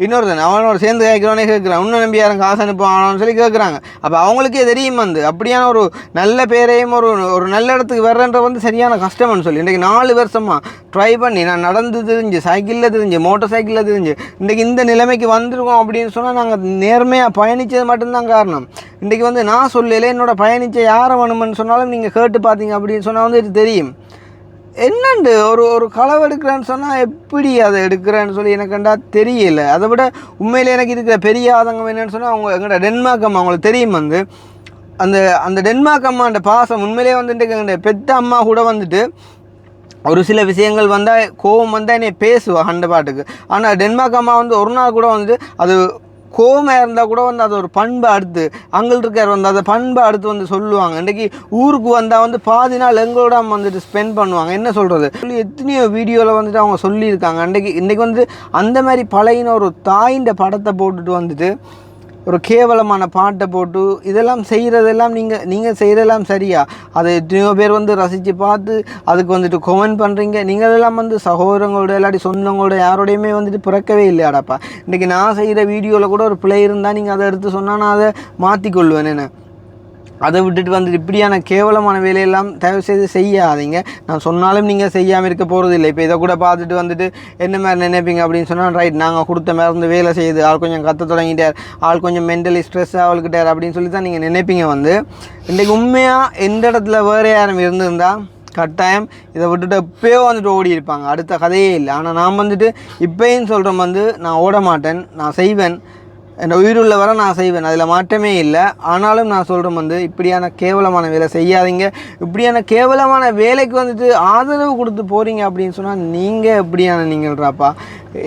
இன்னொருத்தன் அவனோட சேர்ந்து கேட்குறவனே கேட்குறான், இன்னும் நம்பி யாரும் காசு அனுப்புவானு சொல்லி கேட்குறாங்க. அப்போ அவங்களுக்கே தெரியும் வந்து அப்படியான ஒரு நல்ல பேரையும் ஒரு நல்ல இடத்துக்கு வர்றன்ற வந்து சரியான கஷ்டம்னு சொல்லி இன்றைக்கி 4 வருஷமாக ட்ரை பண்ணி நான் நடந்து தெரிஞ்சு சைக்கிளில் தெரிஞ்சு மோட்டர் சைக்கிளில் தெரிஞ்சு இன்றைக்கி இந்த நிலைமைக்கு வந்திருக்கோம் அப்படின்னு சொன்னால் நாங்கள் நேர்மையாக பயணித்தது மட்டும்தான் காரணம். இன்றைக்கி வந்து நான் சொல்லலை, என்னோட பயணித்த யாரை வேணுமென்னு சொன்னாலும் நீங்கள் கேட்டு பார்த்தீங்க அப்படின்னு சொன்னால் வந்து இது தெரியும். என்னண்டு ஒரு களவு எடுக்கிறேன்னு சொன்னால் எப்படி அதை எடுக்கிறேன்னு சொல்லி எனக்குண்டா தெரியல. அதை விட உண்மையிலே எனக்கு இருக்கிற பெரிய ஆதங்கம் என்னென்னு சொன்னால் அவங்க எங்கள்ட டென்மார்க் அம்மா அவங்களுக்கு தெரியும் வந்து அந்த டென்மார்க் அம்மாண்ட பாசம் உண்மையிலே வந்துட்டு எங்கள் பெத்த அம்மா கூட வந்துட்டு ஒரு சில விஷயங்கள் வந்தால் கோவம் வந்தால் என்னை பேசுவா ஹண்ட பாட்டுக்கு. ஆனால் டென்மார்க் அம்மா வந்து ஒரு நாள் கூட வந்துட்டு அது கோவமாக இருந்தால் கூட வந்து அது ஒரு பண்பை அடுத்து அங்கே இருக்கார் வந்து அதை பண்பை அடுத்து வந்து சொல்லுவாங்க. இன்றைக்கி ஊருக்கு வந்தால் வந்து பாதி நாள் எங்களோட வந்துட்டு ஸ்பெண்ட் பண்ணுவாங்க. என்ன சொல்கிறது சொல்லி எத்தனையோ வீடியோவில் வந்துட்டு அவங்க சொல்லியிருக்காங்க. இன்றைக்கி வந்துட்டு அந்த மாதிரி பழையின ஒரு தாயின் படத்தை போட்டுட்டு வந்துட்டு ஒரு கேவலமான பாட்டை போட்டு இதெல்லாம் செய்கிறதெல்லாம் நீங்கள் செய்கிறதெல்லாம் சரியா? அதை எத்தனையோ பேர் வந்து ரசித்து பார்த்து அதுக்கு வந்துட்டு கமெண்ட் பண்ணுறீங்க. நீங்கள் எல்லாம் வந்து சகோதரங்களோட இல்லாட்டி சொந்தங்களோட யாரோடையுமே வந்துட்டு பிறக்கவே இல்லையாடாப்பா. இன்றைக்கி நான் செய்கிற வீடியோவில் கூட ஒரு பிழை இருந்தால் நீங்கள் அதை எடுத்து சொன்னால் நான் அதை மாற்றிக்கொள்வேன். என்ன அதை விட்டுட்டு வந்துட்டு இப்படியான கேவலமான வேலையெல்லாம் தயவுசெய்து செய்யாதீங்க. நான் சொன்னாலும் நீங்கள் செய்யாமல் இருக்க போகிறது இல்லை. இப்போ இதை கூட பார்த்துட்டு வந்துட்டு என்ன மாதிரி நினைப்பீங்க அப்படின்னு சொன்னால், ரைட் நாங்கள் கொடுத்த மருந்து வேலை செய்யுது, ஆள் கொஞ்சம் கற்று தொடங்கிட்டார், ஆள் கொஞ்சம் மென்டலி ஸ்ட்ரெஸ் ஆகிட்டார் அப்படின்னு சொல்லி தான் நீங்கள் நினைப்பீங்க. வந்து இன்றைக்கு உண்மையாக எந்த இடத்துல வேறு யாரும் இருந்திருந்தால் கட்டாயம் இதை விட்டுட்டு எப்போயோ வந்துட்டு ஓடி இருப்பாங்க, அடுத்த கதையே இல்லை. ஆனால் நான் வந்துட்டு இப்போயும் சொல்கிறேன், வந்து நான் ஓட மாட்டேன், நான் செய்வேன், என் உயிருள்ள வர நான் செய்வேன், அதில் மாற்றமே இல்லை. ஆனாலும் நான் சொல்கிறேன், வந்து இப்படியான கேவலமான வேலை செய்யாதீங்க. இப்படியான கேவலமான வேலைக்கு வந்துட்டு ஆதரவு கொடுத்து போகிறீங்க அப்படின்னு சொன்னால் நீங்கள் எப்படியான நீங்கள்றாப்பா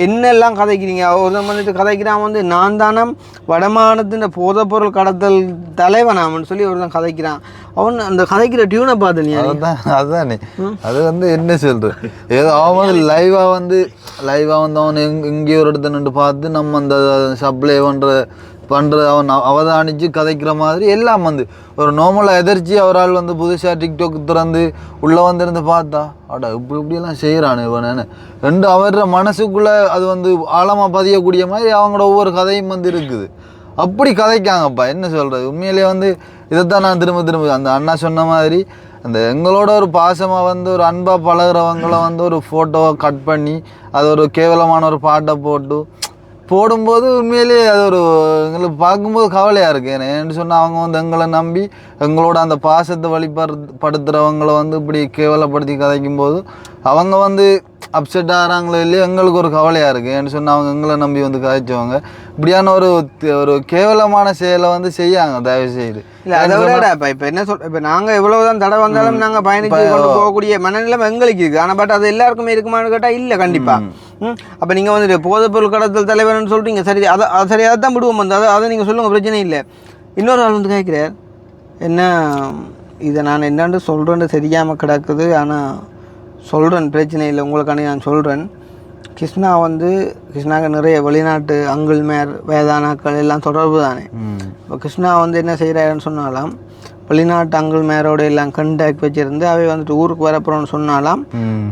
என்னெல்லாம் கதைக்கிறீங்க? ஒருத்தன் வந்துட்டு கதைக்கிறான், வந்து நான் தானம் வடமாநிலத்தின் போதைப்பொருள் கடத்தல் தலைவனாமன்னு சொல்லி ஒருத்தன் கதைக்கிறான். அவன் அந்த கதைக்கிற டியூனை பார்த்து அதுதானே அது வந்து என்ன சொல்கிறேன், ஏதோ அவன் வந்து லைவாக வந்து அவன் எங்கேயோ ஒரு இடத்த நின்று பார்த்து நம்ம அந்த சப்ளை பண்ணுற அவன் அவதானித்து கதைக்கிற மாதிரி எல்லாம் வந்து ஒரு நார்மலாக எதிர்ச்சி அவரால் வந்து புதுசாக டிக்டாக் திறந்து உள்ளே வந்திருந்து பார்த்தா அடா இப்படியெல்லாம் செய்கிறானு இவனு ரெண்டு அவர மனசுக்குள்ளே அது வந்து ஆழமாக பதியக்கூடிய மாதிரி அவங்களோட ஒவ்வொரு கதையும் வந்து இருக்குது. அப்படி கதைக்காங்கப்பா. என்ன சொல்கிறது, உண்மையிலே வந்து இதைத்தான் நான் திரும்ப அந்த அண்ணா சொன்ன மாதிரி அந்த எங்களோட ஒரு பாசமாக வந்து ஒரு அன்பாக பழகிறவங்கள வந்து ஒரு ஃபோட்டோவை கட் பண்ணி அது ஒரு கேவலமான ஒரு பாட்டை போடும்போது உண்மையிலேயே அது ஒரு எங்களுக்கு பார்க்கும்போது கவலையாக இருக்குது. ஏன்னு சொன்னால் அவங்க வந்து எங்களை நம்பி எங்களோட அந்த பாசத்தை வழிபடுத்துகிறவங்களை வந்து இப்படி கேவலப்படுத்தி கதைக்கும்போது அவங்க வந்து அப்செட் ஆகிறாங்களோ இல்லையோ எங்களுக்கு ஒரு கவலையாக இருக்குது. ஏன்னு சொன்னால் அவங்க எங்களை நம்பி வந்து கதைச்சவங்க இப்படியான ஒரு கேவலமான செயலை வந்து செய்யாங்க தயவுசெய்து. இல்லை அதை விட இப்போ என்ன இப்போ நாங்கள் எவ்வளோதான் தடை வந்தாலும் நாங்கள் பயணித்து கொண்டு போகக்கூடிய மனநிலைமை எங்களுக்கு இருக்குது. ஆனால் பட் அது எல்லாருக்குமே இருக்குமான்னு கேட்டால் இல்லை கண்டிப்பாக. அப்போ நீங்கள் வந்துட்டு போதைப்பொருள் கடத்தல் தலைவர்னு சொல்கிறீங்க, சரி சரி அதை தான் விடுவோம் வந்து அதை நீங்கள் சொல்லுங்கள், பிரச்சனை இல்லை. இன்னொரு ஆள் வந்து கேட்குறார், என்ன இதை நான் என்னான்னு சொல்கிறேன்னு தெரியாமல் கிடக்குது, ஆனால் சொல்கிறேன், பிரச்சனை இல்லை, உங்களுக்கான நான் சொல்கிறேன். கிருஷ்ணாவுக்கு நிறைய வெளிநாட்டு அங்கிள் மேர் வேதானாக்கள் எல்லாம் தொடர்பு தானே. இப்போ கிருஷ்ணா வந்து என்ன செய்கிறாருன்னு சொன்னாலாம், வெளிநாட்டு அங்கிள் மேரோட எல்லாம் கண்டாக்ட் வச்சுருந்து அவை வந்துட்டு ஊருக்கு வரப்போகிறோன்னு சொன்னாலாம்.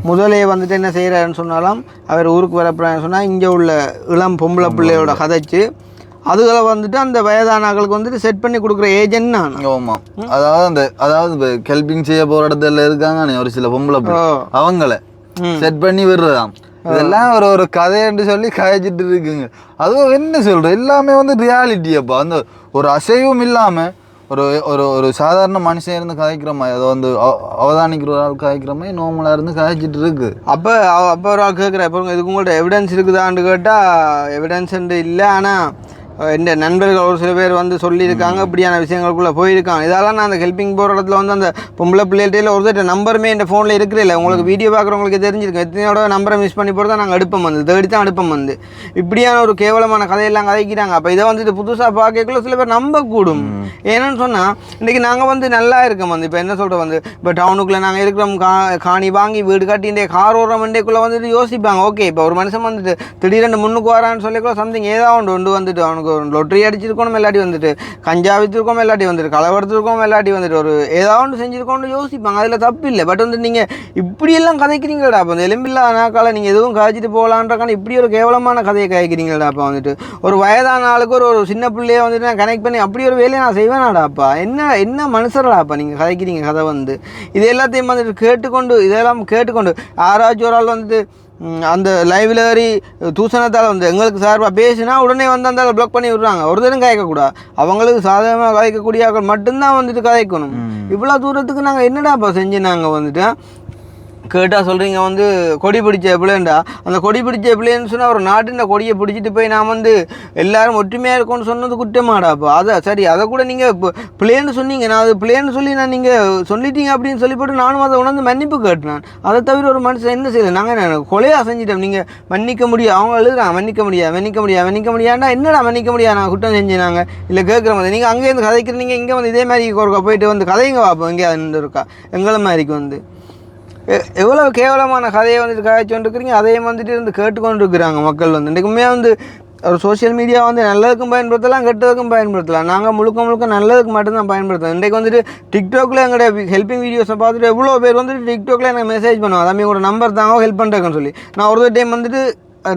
முதலே வந்துட்டு என்ன செய்கிறாருன்னு சொன்னாலாம், அவர் ஊருக்கு வரப்போகிறான்னு சொன்னால் இங்கே உள்ள இளம் பொம்பளை பிள்ளையோட கதைச்சு அதுகளை வந்துட்டு அந்த வயதானாக்களுக்கு வந்துட்டு செட் பண்ணி கொடுக்குற ஏஜென்ட் நான். ஆமாம், அதாவது ஹெல்பிங் செய்ய போகிற இடத்துல இருக்காங்க ஒரு சில பொம்பளை அவங்கள செட் பண்ணி விடுறதாம். இதெல்லாம் ஒரு கதைன்னு சொல்லி கதைச்சிட்டு இருக்குங்க. அதுவும் என்ன சொல்கிறேன், எல்லாமே வந்து ரியாலிட்டியப்பா. அந்த ஒரு அசைவும் இல்லாமல் ஒரு சாதாரண மனுஷன் இருந்து கதைக்கிற மாதிரி, அதை வந்து அவதானிக்கிற ஒரு ஆள் கதைக்கிற மாதிரி நார்மலாக இருந்து கதைச்சிட்டு இருக்கு. அப்போ ஒரு ஆள் கேட்குறேன், இப்போ இதுக்கு உங்கள்கிட்ட எவிடன்ஸ் இருக்குதான்னு கேட்டால் எவிடன்ஸ் இல்லை. ஆனால் இந்த நண்பர்கள் ஒரு சில பேர் வந்து சொல்லியிருக்காங்க, இப்படியான விஷயங்களுக்குள்ளே போயிருக்காங்க. இதெல்லாம் நான் அந்த ஹெல்பிங் போகிற இடத்துல வந்து அந்த பொம்பளை பிள்ளைகிட்ட ஒருத்தர் நம்பருமே இந்த ஃபோனில் இருக்கிறதில்ல. உங்களுக்கு வீடியோ பார்க்குறவங்களுக்கு தெரிஞ்சிருக்கும், எத்தனையோட நம்பரை மிஸ் பண்ணி போட்டு தான் நாங்கள் அடுப்பம் வந்து தேடி தான் அடுப்பம் வந்து இப்படியான ஒரு கேவலமான கதையெல்லாம் கதைக்கிறாங்க. அப்போ இதை வந்துட்டு புதுசாக பார்க்கக்குள்ள சில பேர் நம்பக்கூடும். ஏன்னு சொன்னால் இன்றைக்கி நாங்கள் வந்து நல்லா இருக்கோம் வந்து, இப்போ என்ன சொல்கிறோம் வந்து, இப்போ டவுனுக்குள்ளே நாங்கள் இருக்கிறோம், காணி வாங்கி வீடு கட்டிகிட்டே கார் ஓடுற மண்டேக்குள்ளே வந்துட்டு யோசிப்பாங்க, ஓகே இப்போ ஒரு மனுஷன் வந்துட்டு திடீரென்று முன்னுக்கு வரான்னு சொல்லிக்கூட சம்திங் ஏதாவது ஒன்று வந்துட்டு அவனுக்கு லொட்டரி அடிச்சிருக்கணும், இல்லாட்டி வந்துட்டு கஞ்சா விற்றுருக்கோம், இல்லாட்டி வந்துட்டு கலவரத்துருக்கோம், இல்லாட்டி வந்துட்டு ஒரு ஏதாவது ஒன்று செஞ்சுருக்கோன்னு யோசிப்பாங்க. அதில் தப்பு இல்லை. பட் வந்து நீங்கள் இப்படியெல்லாம் கதைக்கிறீங்களா? அப்போ அந்த எலும்பில்லாத நாக்கால் நீங்கள் எதுவும் காய்ச்சிட்டு போகலான்றக்கான இப்படி ஒரு கேவலமான கதையை காய்க்கிறீங்களா? அப்போ வந்துட்டு ஒரு வயதான ஆளுக்கு ஒரு சின்ன பிள்ளையை வந்துட்டு நான் கனெக்ட் பண்ணி அப்படி ஒரு வேலையை நான் செய்வேனாடாப்பா? என்ன மனுஷராப்பா நீங்கள் கதைக்கிறீங்க கதை வந்து? இது எல்லாத்தையும் வந்துட்டு இதெல்லாம் கேட்டுக்கொண்டு யாராச்சும் ஒரு ஆள் வந்துட்டு அந்த லைப்ரரி தூசணத்தால் வந்து எங்களுக்கு சார்பாக பேசினா உடனே வந்து அந்த பிளாக் பண்ணி விடுறாங்க. ஒரு தரம் கதைக்கக்கூடாது, அவங்களுக்கு சாதகமாக கதைக்கக்கூடிய ஆக்கள் மட்டும்தான் வந்துட்டு கதைக்கணும். இவ்வளோ தூரத்துக்கு நாங்கள் என்னடாப்பா செஞ்சு நாங்கள் வந்துட்டு கேட்டால் சொல்கிறீங்க வந்து கொடி பிடிச்ச பிள்ளைண்டா. அந்த கொடி பிடிச்ச பிள்ளைன்னு சொன்னால் ஒரு நாட்டின் கொடியை பிடிச்சிட்டு போய் நான் வந்து எல்லோரும் ஒற்றுமையாக இருக்கோன்னு சொன்னது குற்றமாடாப்பா. அதை சரி, அதை கூட நீங்கள் இப்போ பிள்ளைன்னு சொன்னீங்க, நான் அது பிள்ளைன்னு சொல்லி நான் நீங்கள் சொல்லிட்டீங்க அப்படின்னு சொல்லி போட்டு நானும் அதை உணர்ந்து மன்னிப்பு கேட்டேன். அதை தவிர ஒரு மனுஷன் என்ன செய்யலை, நாங்கள் கொலையாக செஞ்சிட்டோம், நீங்கள் மன்னிக்க முடியும், அவங்க எழுதுறாங்க மன்னிக்க முடியாதுன்னா என்னடா மன்னிக்க முடியாது, நான் குற்றம் செஞ்சேன் நாங்கள் இல்லை கேட்குற மாதிரி. நீங்கள் அங்கேருந்து கதைக்கிறீங்க, இங்கே வந்து இதே மாதிரி ஒருக்கா போயிட்டு வந்து கதைங்க பார்ப்போம், எங்கேயா நின்று இருக்கா எங்களை மாதிரிக்கு வந்து எவ்வளோ கேவலமான கதையை வந்துட்டு காய்ச்சி கொண்டு இருக்கிறீங்க. அதையும் வந்துட்டு இருந்து கேட்டுக்கொண்டு இருக்கிறாங்க மக்கள் வந்து. இன்றைக்குமே வந்து ஒரு சோஷியல் மீடியா வந்து நல்லதுக்கும் பயன்படுத்தலாம் கெட்டதுக்கும் பயன்படுத்தலாம். நாங்கள் முழுக்க நல்லதுக்கு மட்டும்தான் பயன்படுத்தலாம். இன்றைக்கு வந்துட்டு டிக்டாக்ல எங்களுடைய ஹெல்ப்பிங் வீடியோஸை பார்த்துட்டு எவ்வளோ பேர் வந்துட்டு டிக்டாக்ல எனக்கு மெசேஜ் பண்ணுவாங்க, தம்பி உங்களோட நம்பர் தாங்க ஹெல்ப் பண்ணுறேன்னு சொல்லி. நான் ஒரு டைம் வந்துட்டு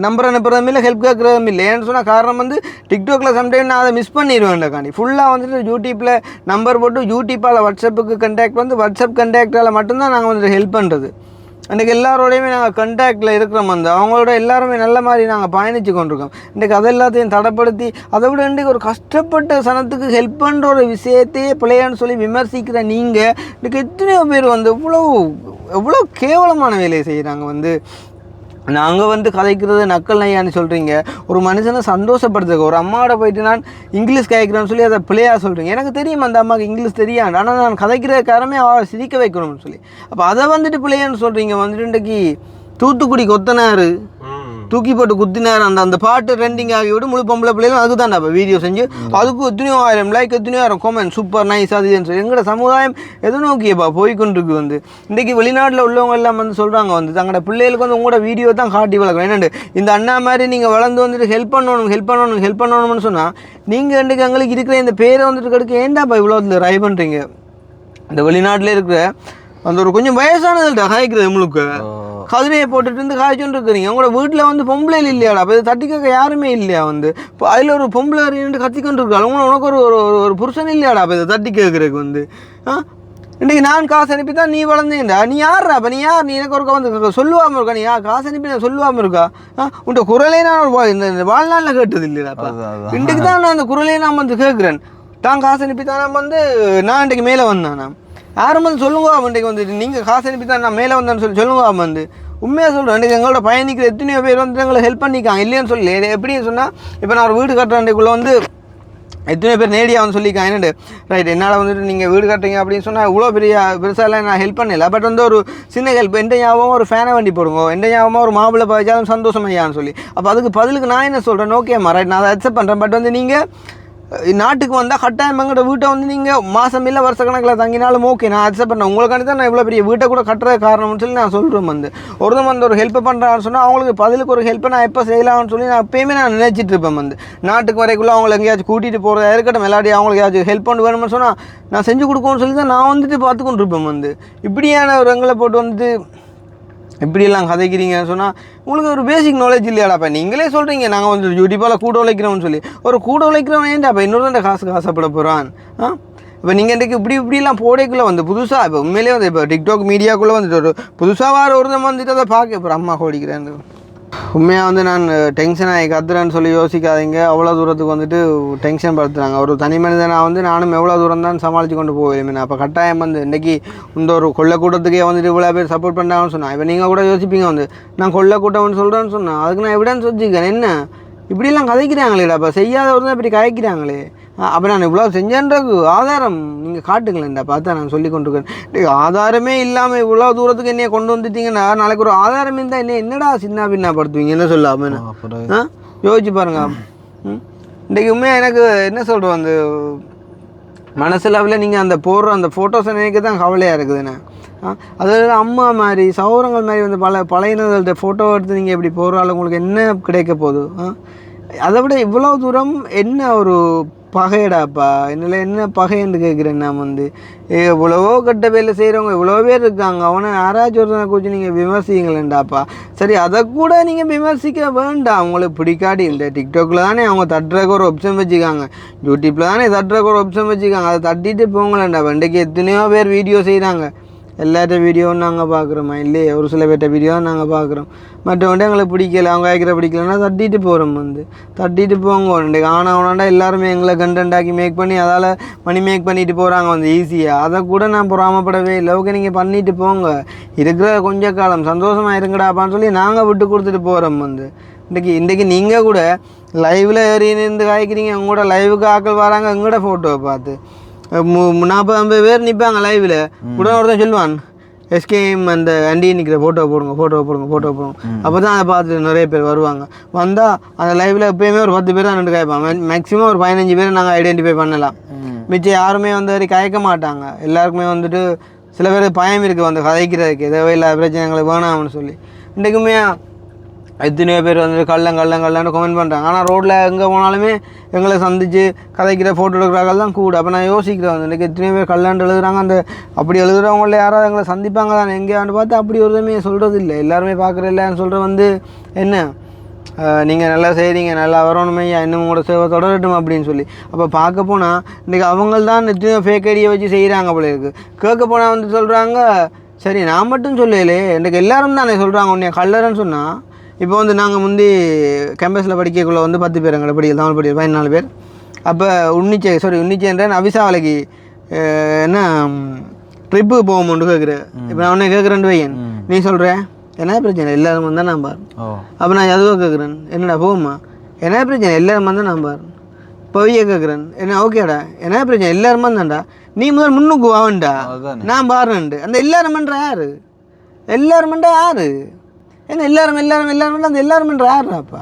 நம்பர் அனுப்புறதும் இல்லை ஹெல்ப் கேட்குறதும் இல்லை. ஏன்னு சொன்னால் காரணம் வந்து டிக்டாக்ல சம்டைம் நான் அதை மிஸ் பண்ணிடுவேன்டாக்காண்டி ஃபுல்லாக வந்துட்டு யூடியூப்பில் நம்பர் போட்டு யூடியூப்பால் வாட்ஸ்அப்புக்கு கண்டாக்ட் வந்து வாட்ஸ்அப் கண்டாக்டால் மட்டும்தான் நாங்கள் வந்துட்டு ஹெல்ப் பண்ணுறது. இன்றைக்கி எல்லாரோடையுமே நாங்கள் கண்டாக்டில் இருக்கிறோம், வந்து அவங்களோட எல்லாருமே நல்ல மாதிரி நாங்கள் பயணித்து கொண்டிருக்கோம். இன்றைக்கி அதை எல்லாத்தையும் தடைப்படுத்தி அதை விட இன்றைக்கி ஒரு கஷ்டப்பட்ட சனத்துக்கு ஹெல்ப் பண்ணுற ஒரு விஷயத்தையே பிள்ளையான்னு சொல்லி விமர்சிக்கிற நீங்கள் இன்றைக்கி எத்தனையோ பேர் வந்து எவ்வளோ கேவலமான வேலையை செய்கிறாங்க. வந்து நாங்கள் வந்து கதைக்கிறது நக்கல் நையான்னு சொல்கிறீங்க, ஒரு மனுஷனை சந்தோஷப்படுத்துக்க. ஒரு அம்மாவோட போயிட்டு நான் இங்கிலீஷ் கதைக்கிறேன்னு சொல்லி அதை பிள்ளையாக சொல்கிறீங்க. எனக்கு தெரியும் அந்த அம்மாவுக்கு இங்கிலீஷ் தெரியாது, ஆனால் நான் கதைக்கிற காரமே அவள் சிரிக்க வைக்கணும்னு சொல்லி. அப்போ அதை வந்துட்டு பிள்ளையான்னு சொல்கிறீங்க. வந்துட்டு இன்றைக்கி தூத்துக்குடி கொத்தனார் தூக்கி போட்டு குத்தினார் அந்த பாட்டு ட்ரெண்டிங் ஆகிவிட்டு முழு பொம்பளை பிள்ளைகளும் அதுக்கு தான் இப்போ வீடியோ செஞ்சு அதுக்கு எத்தனையோ ஆயிரம் லைக் எத்தனையோ ஆயிரம் கமெண்ட் சூப்பர் நைஸ் அதுன்னு சொல்லி எங்களோட சமுதாயம் எது நோக்கியப்பா போய்கொண்டிருக்கு. வந்து இன்றைக்கி வெளிநாட்டில் உள்ளவங்க எல்லாம் வந்து சொல்கிறாங்க வந்து தங்களோட பிள்ளைகளுக்கு வந்து உங்களோட வீடியோ தான் காட்டி வளர்க்கணும். என்னென்னு இந்த அண்ணா மாதிரி நீங்கள் வளர்ந்து வந்துட்டு ஹெல்ப் பண்ணணும்னு சொன்னால் நீங்கள் இன்றைக்கி எங்களுக்கு இருக்கிற இந்த பேரை வந்துட்டு கெடுக்க ஏண்டாப்பா இவ்வளோ ட்ரை பண்ணுறீங்க. இந்த வெளிநாட்டில் இருக்கிற அந்த ஒரு கொஞ்சம் வயசானதுல்ட்ட காய்க்கிறது முழுக்க கதிரையை போட்டுட்டு இருந்து காய்ச்சோன்னு இருக்கிறீங்க. உங்களோட வீட்டில் வந்து பொம்பளையில் இல்லையாடா, அப்போ இது தட்டி கேட்க யாருமே இல்லையா. வந்து இப்போ அதில் ஒரு பொம்பளை நின்று கத்திக்கொண்டு இருக்காள், உனக்கு ஒரு புருஷன் இல்லையாடா அப்போ இதை தட்டி கேட்குறதுக்கு. வந்து இன்றைக்கி நான் காசு அனுப்பி தான் நீ வளர்ந்தேன்டா, நீ யார்ரா அப்போ நீ யார், நீ எனக்கு ஒருக்கா வந்து சொல்லுவாமல் இருக்கா, நீ காசு அனுப்பி நான் சொல்லுவாமல் இருக்கா. உன்ட குரலே நான் இந்த வாழ்நாளில் கேட்டது இல்லையாப்பா. இன்றைக்கு தான் நான் அந்த குரலே நான் வந்து கேட்குறேன். தான் காசு அனுப்பி தான் நான் வந்து நான் இன்றைக்கு மேலே வந்தேன். நான் யாரும் வந்து சொல்லுங்க இன்றைக்கு வந்துட்டு நீங்கள் காசு அனுப்பி தான் நான் மேலே வந்தேன்னு சொல்லி சொல்லுங்க. வந்து உண்மையாக சொல்கிறேன், இன்றைக்கி எங்களோட பயணிக்கிற எத்தனையோ பேர் வந்து எங்களை ஹெல்ப் பண்ணிக்காங்க இல்லைன்னு சொல்லி. எப்படின்னு சொன்னால் இப்போ நான் ஒரு வீடு கட்டுறேன்க்குள்ளே வந்து எத்தனையோ பேர் நேடியாக வந்து சொல்லியிருக்காங்க. என்னண்டு ரைட் என்னால் வந்துட்டு நீங்கள் வீடு கட்டுறீங்க அப்படின்னு சொன்னால் இவ்வளோ பெருசாலாம் நான் ஹெல்ப் பண்ணல, பட் வந்து ஒரு சின்ன ஹெல்ப் எந்த ஞாபகமாக ஒரு ஃபேனை வண்டி போடுங்க, எந்த ஞாபகமாக ஒரு மாப்பிள்ளை பாய்ச்சாலும் சந்தோஷமையான்னு சொல்லி. அப்போ அதுக்கு பதிலுக்கு நான் என்ன சொல்கிறேன், ஓகேம்மா ரைட் நான் அதை அக்செப்ட் பண்ணுறேன். பட் வந்து நீங்கள் நாட்டுக்கு வந்தால் கட்டாயம் எங்களோட வீட்டை வந்து நீங்கள் மாதம் இல்லை வருஷ கணக்கில் தங்கினாலும் ஓகே நான் அக்செப்ட் பண்ணேன். உங்களுக்காண்டி தான் நான் இவ்வளோ பெரிய வீட்டை கூட கட்டுற காரணம்னு சொல்லி நான் சொல்கிறேன். வந்து ஒருத்தன் வந்து ஒரு ஹெல்ப்பை பண்ணுறான்னு சொன்னால் அவங்களுக்கு பதிலுக்கு ஒரு ஹெல்ப்பை நான் எப்போ செய்யலாம்னு சொல்லி நான் எப்பயுமே நான் நினச்சிட்டு இருப்பேன். வந்து நாட்டுக்கு வரைக்குள்ளே அவங்களை எங்கேயாச்சும் கூட்டிகிட்டு போகிறதா இருக்கட்டும், எல்லாத்தையும் அவங்களுக்கு ஏதாச்சும் ஹெல்ப் பண்ணி வேணும்னு சொன்னால் நான் செஞ்சு கொடுக்கணும்னு சொல்லி தான் நான் வந்துட்டு பார்த்துக்கொண்டு இருப்பேன். வந்து இப்படியான ஒரு எங்களை போட்டு வந்துட்டு இப்படியெல்லாம் கதைக்கிறீங்கன்னு சொன்னால் உங்களுக்கு ஒரு பேசிக் நாலேஜ் இல்லையாடாப்பா. நீங்களே சொல்கிறீங்க நாங்கள் வந்து யூடியூப்பால் கூட உழைக்கிறோம்னு சொல்லி. ஒரு கூட உழைக்கிறவன் ஏன்டாப்பா இன்னொரு காசுக்கு ஆசைப்பட போகிறான். இப்போ நீங்கள் இன்றைக்கு இப்படிலாம் போடைக்குள்ளே வந்து புதுசாக இப்போ உண்மையிலே வந்து இப்போ டிக்டாக் மீடியாக்குள்ளே வந்துட்டு ஒரு புதுசாக வர ஒருத்தன் வந்துட்டு அதை பார்க்க இப்போ அம்மா ஓடிக்கிறேன். உண்மையாக வந்து நான் டென்ஷன் ஆகி கத்துறேன்னு சொல்லி யோசிக்காதீங்க. அவ்வளோ தூரத்துக்கு வந்துட்டு டென்ஷன் படுத்துறாங்க. ஒரு தனி மனிதனாக வந்து நானும் எவ்வளோ தூரம் தான் சமாளித்து கொண்டு போவேன். அப்போ கட்டாயம் வந்து இன்றைக்கி இந்த ஒரு கொள்ளை கூட்டத்துக்கே வந்துட்டு இவ்வளோ பேர் சப்போர்ட் பண்ணாங்கன்னு சொன்னால் இப்போ நீங்கள் கூட யோசிப்பீங்க வந்து நான் கொள்ளை கூட்டம்னு சொல்கிறேன்னு சொன்னேன், அதுக்கு நான் எவிடன்ஸ் வச்சுக்கேன். என்ன இப்படிலாம் கதைக்கிறாங்களேடா, அப்போ செய்யாதவர் தான் இப்படி கதைக்கிறாங்களே. அப்போ நான் இவ்வளோ செஞ்சேன்றது ஆதாரம் நீங்கள் காட்டுங்களேன்டா பார்த்தா நான் சொல்லி கொண்டிருக்கேன். ஆதாரமே இல்லாமல் இவ்வளோ தூரத்துக்கு என்னைய கொண்டு வந்துட்டீங்கன்னா நாளைக்கு ஒரு ஆதாரம் இருந்தால் என்னடா சின்ன பின்னா படுத்துவீங்க என்ன சொல்லாமல் யோசிச்சு பாருங்க. இன்றைக்கு உண்மையாக எனக்கு என்ன சொல்கிறோம் அந்த மனசளவில் நீங்கள் அந்த போடுற அந்த ஃபோட்டோஸை நினைக்க தான் கவலையாக இருக்குதுண்ணே. அதாவது அம்மா மாதிரி சௌரங்கள் மாதிரி வந்து பழையினர்கள்ட்ட ஃபோட்டோ எடுத்து நீங்கள் இப்படி போகிறாலும் உங்களுக்கு என்ன கிடைக்க போகுது. அதை விட இவ்வளோ தூரம் என்ன ஒரு பகையடாப்பா, என்னில் என்ன பகைன்னு கேட்குறேன். நான் வந்து இவ்வளவோ கட்ட வேலை செய்கிறவங்க இவ்வளோ பேர் இருக்காங்க, அவனை யாராச்சும் ஒருத்தனை குறித்து நீங்கள் விமர்சிங்களேண்டாப்பா. சரி அதை கூட நீங்கள் விமர்சிக்க வேண்டாம். உங்களுக்கு பிடிக்காடி இந்த டிக்டாக்ல தானே அவங்க தட்டுறக்கு ஒரு ஆப்ஷன் வச்சுக்காங்க, யூடியூப்பில் தானே தட்டுறக்கு ஒரு ஆப்ஷன் வச்சுக்காங்க, அதை தட்டிட்டு போங்களேண்டாப்பா. இன்றைக்கி எத்தனையோ பேர் வீடியோ செய்கிறாங்க, எல்லார்ட்ட வீடியோவும் நாங்கள் பார்க்குறோமா இல்லையே, ஒரு சில பேர்ட்ட வீடியோ நாங்கள் பார்க்குறோம். மற்றவன்ட்டு எங்களுக்கு பிடிக்கல, அவங்க கேட்குற பிடிக்கலன்னா தட்டிட்டு போகிறோம். வந்து தட்டிட்டு போங்க. இன்றைக்கு ஆனாண்டா எல்லாருமே எங்களை கண்டென்ட்டாக்கி மேக் பண்ணி அதால் மணி மேக் பண்ணிட்டு போகிறாங்க வந்து ஈஸியாக. அதை கூட நான் பொறாமப்படவே இல்லை. ஓகே நீங்கள் பண்ணிட்டு போங்க, இருக்கிற கொஞ்ச காலம் சந்தோஷமாக இருங்கடாப்பான்னு சொல்லி நாங்கள் விட்டு கொடுத்துட்டு போகிறோம். வந்து இன்றைக்கி நீங்கள் கூட லைவில் ஏறின்னு காய்க்கிறீங்க, உங்களோட லைவுக்கு ஆக்கள் வராங்க எங்களோட ஃபோட்டோவை பார்த்து 40-50 பேர் நிற்பாங்க லைவில். உடனே ஒருத்தன் சொல்லுவான் எஸ்கேஎம் அந்த அண்டி நிற்கிற ஃபோட்டோ போடுங்க. அப்போ தான் அதை பார்த்துட்டு நிறைய பேர் வருவாங்க. வந்தால் அந்த லைவில் எப்போயுமே ஒரு 10 பேர் தான் நின்று காய்ப்பாங்க. மேக்ஸிமம் ஒரு 15 பேர் நாங்கள் ஐடென்டிஃபை பண்ணலாம். மிச்சம் யாருமே வந்து வரை காய்க்க மாட்டாங்க. எல்லாருக்குமே வந்துட்டு சில பேர் பயம் இருக்குது வந்து கதைக்கிறதுக்கு, ஏதோ இல்லை பிரச்சனைகளை வேணாம்னு சொல்லி. இன்றைக்குமே எத்தனையோ பேர் வந்துட்டு கள்ளன்னு கமெண்ட் பண்ணுறாங்க. ஆனால் ரோட்டில் எங்கே போனாலுமே எங்களை சந்தித்து கதைக்கிற ஃபோட்டோ எடுக்கிறார்கள் தான் கூட. அப்போ நான் யோசிக்கிறேன் வந்து எனக்கு எத்தனையோ பேர் கல்லாண்டு எழுதுறாங்க. அந்த அப்படி எழுதுகிறவங்கள யாராவது எங்களை சந்திப்பாங்க தான் எங்கேயாண்டு பார்த்தா அப்படி ஒரு இதுவுமே சொல்கிறது இல்லை. எல்லாருமே பார்க்குற இல்லைன்னு சொல்கிற வந்து என்ன நீங்கள் நல்லா செய்கிறீங்க, நல்லா வரணுமே, இன்னும் உங்களோட சேவை தொடரட்டும் அப்படின்னு சொல்லி. அப்போ பார்க்க போனால் இன்றைக்கி அவங்க தான் எத்தனையோ ஃபேக் ஐடியை வச்சு செய்கிறாங்க போல இருக்குது. கேட்க போனால் வந்து சொல்கிறாங்க சரி நான் மட்டும் சொல்லலே இன்றைக்கு எல்லோரும் தானே சொல்கிறாங்க உன்னைய கல்லறன்னு சொன்னால். இப்போ வந்து நாங்கள் முந்தி கேம்பஸில் படிக்கக்குள்ளே வந்து 10 பேர் எங்களை படிக்கல, தமிழ் படிக்கல 14 பேர். அப்போ உன்னிச்சேன்ற அவிசாவலைக்கு என்ன ட்ரிப்புக்கு போகும்போண்டு கேட்குறேன். இப்போ நான் உன்னை கேட்குறேன் வையன், நீ சொல்கிற என்ன பிரச்சனை எல்லாரும் வந்தால் நான் பாரு. அப்போ நான் எதுவும் கேட்குறேன் என்னடா போகுமா, என்ன பிரச்சனை எல்லாரும் வந்தால் நான் பாரு. பவிய கேட்குறேன் என்ன ஓகேடா என்ன பிரச்சனை எல்லாரும் வந்தாண்டா, நீ முதல் முன்னுக்கு வாவண்டா நான் பாருன்ட்டு. அந்த எல்லாரும் பண்ணுற யாரு, எல்லாரும் பண்ணுற யாரு, ஏன்னா எல்லாரும் அந்த எல்லாரும் பண்ணுற யாருடாப்பா.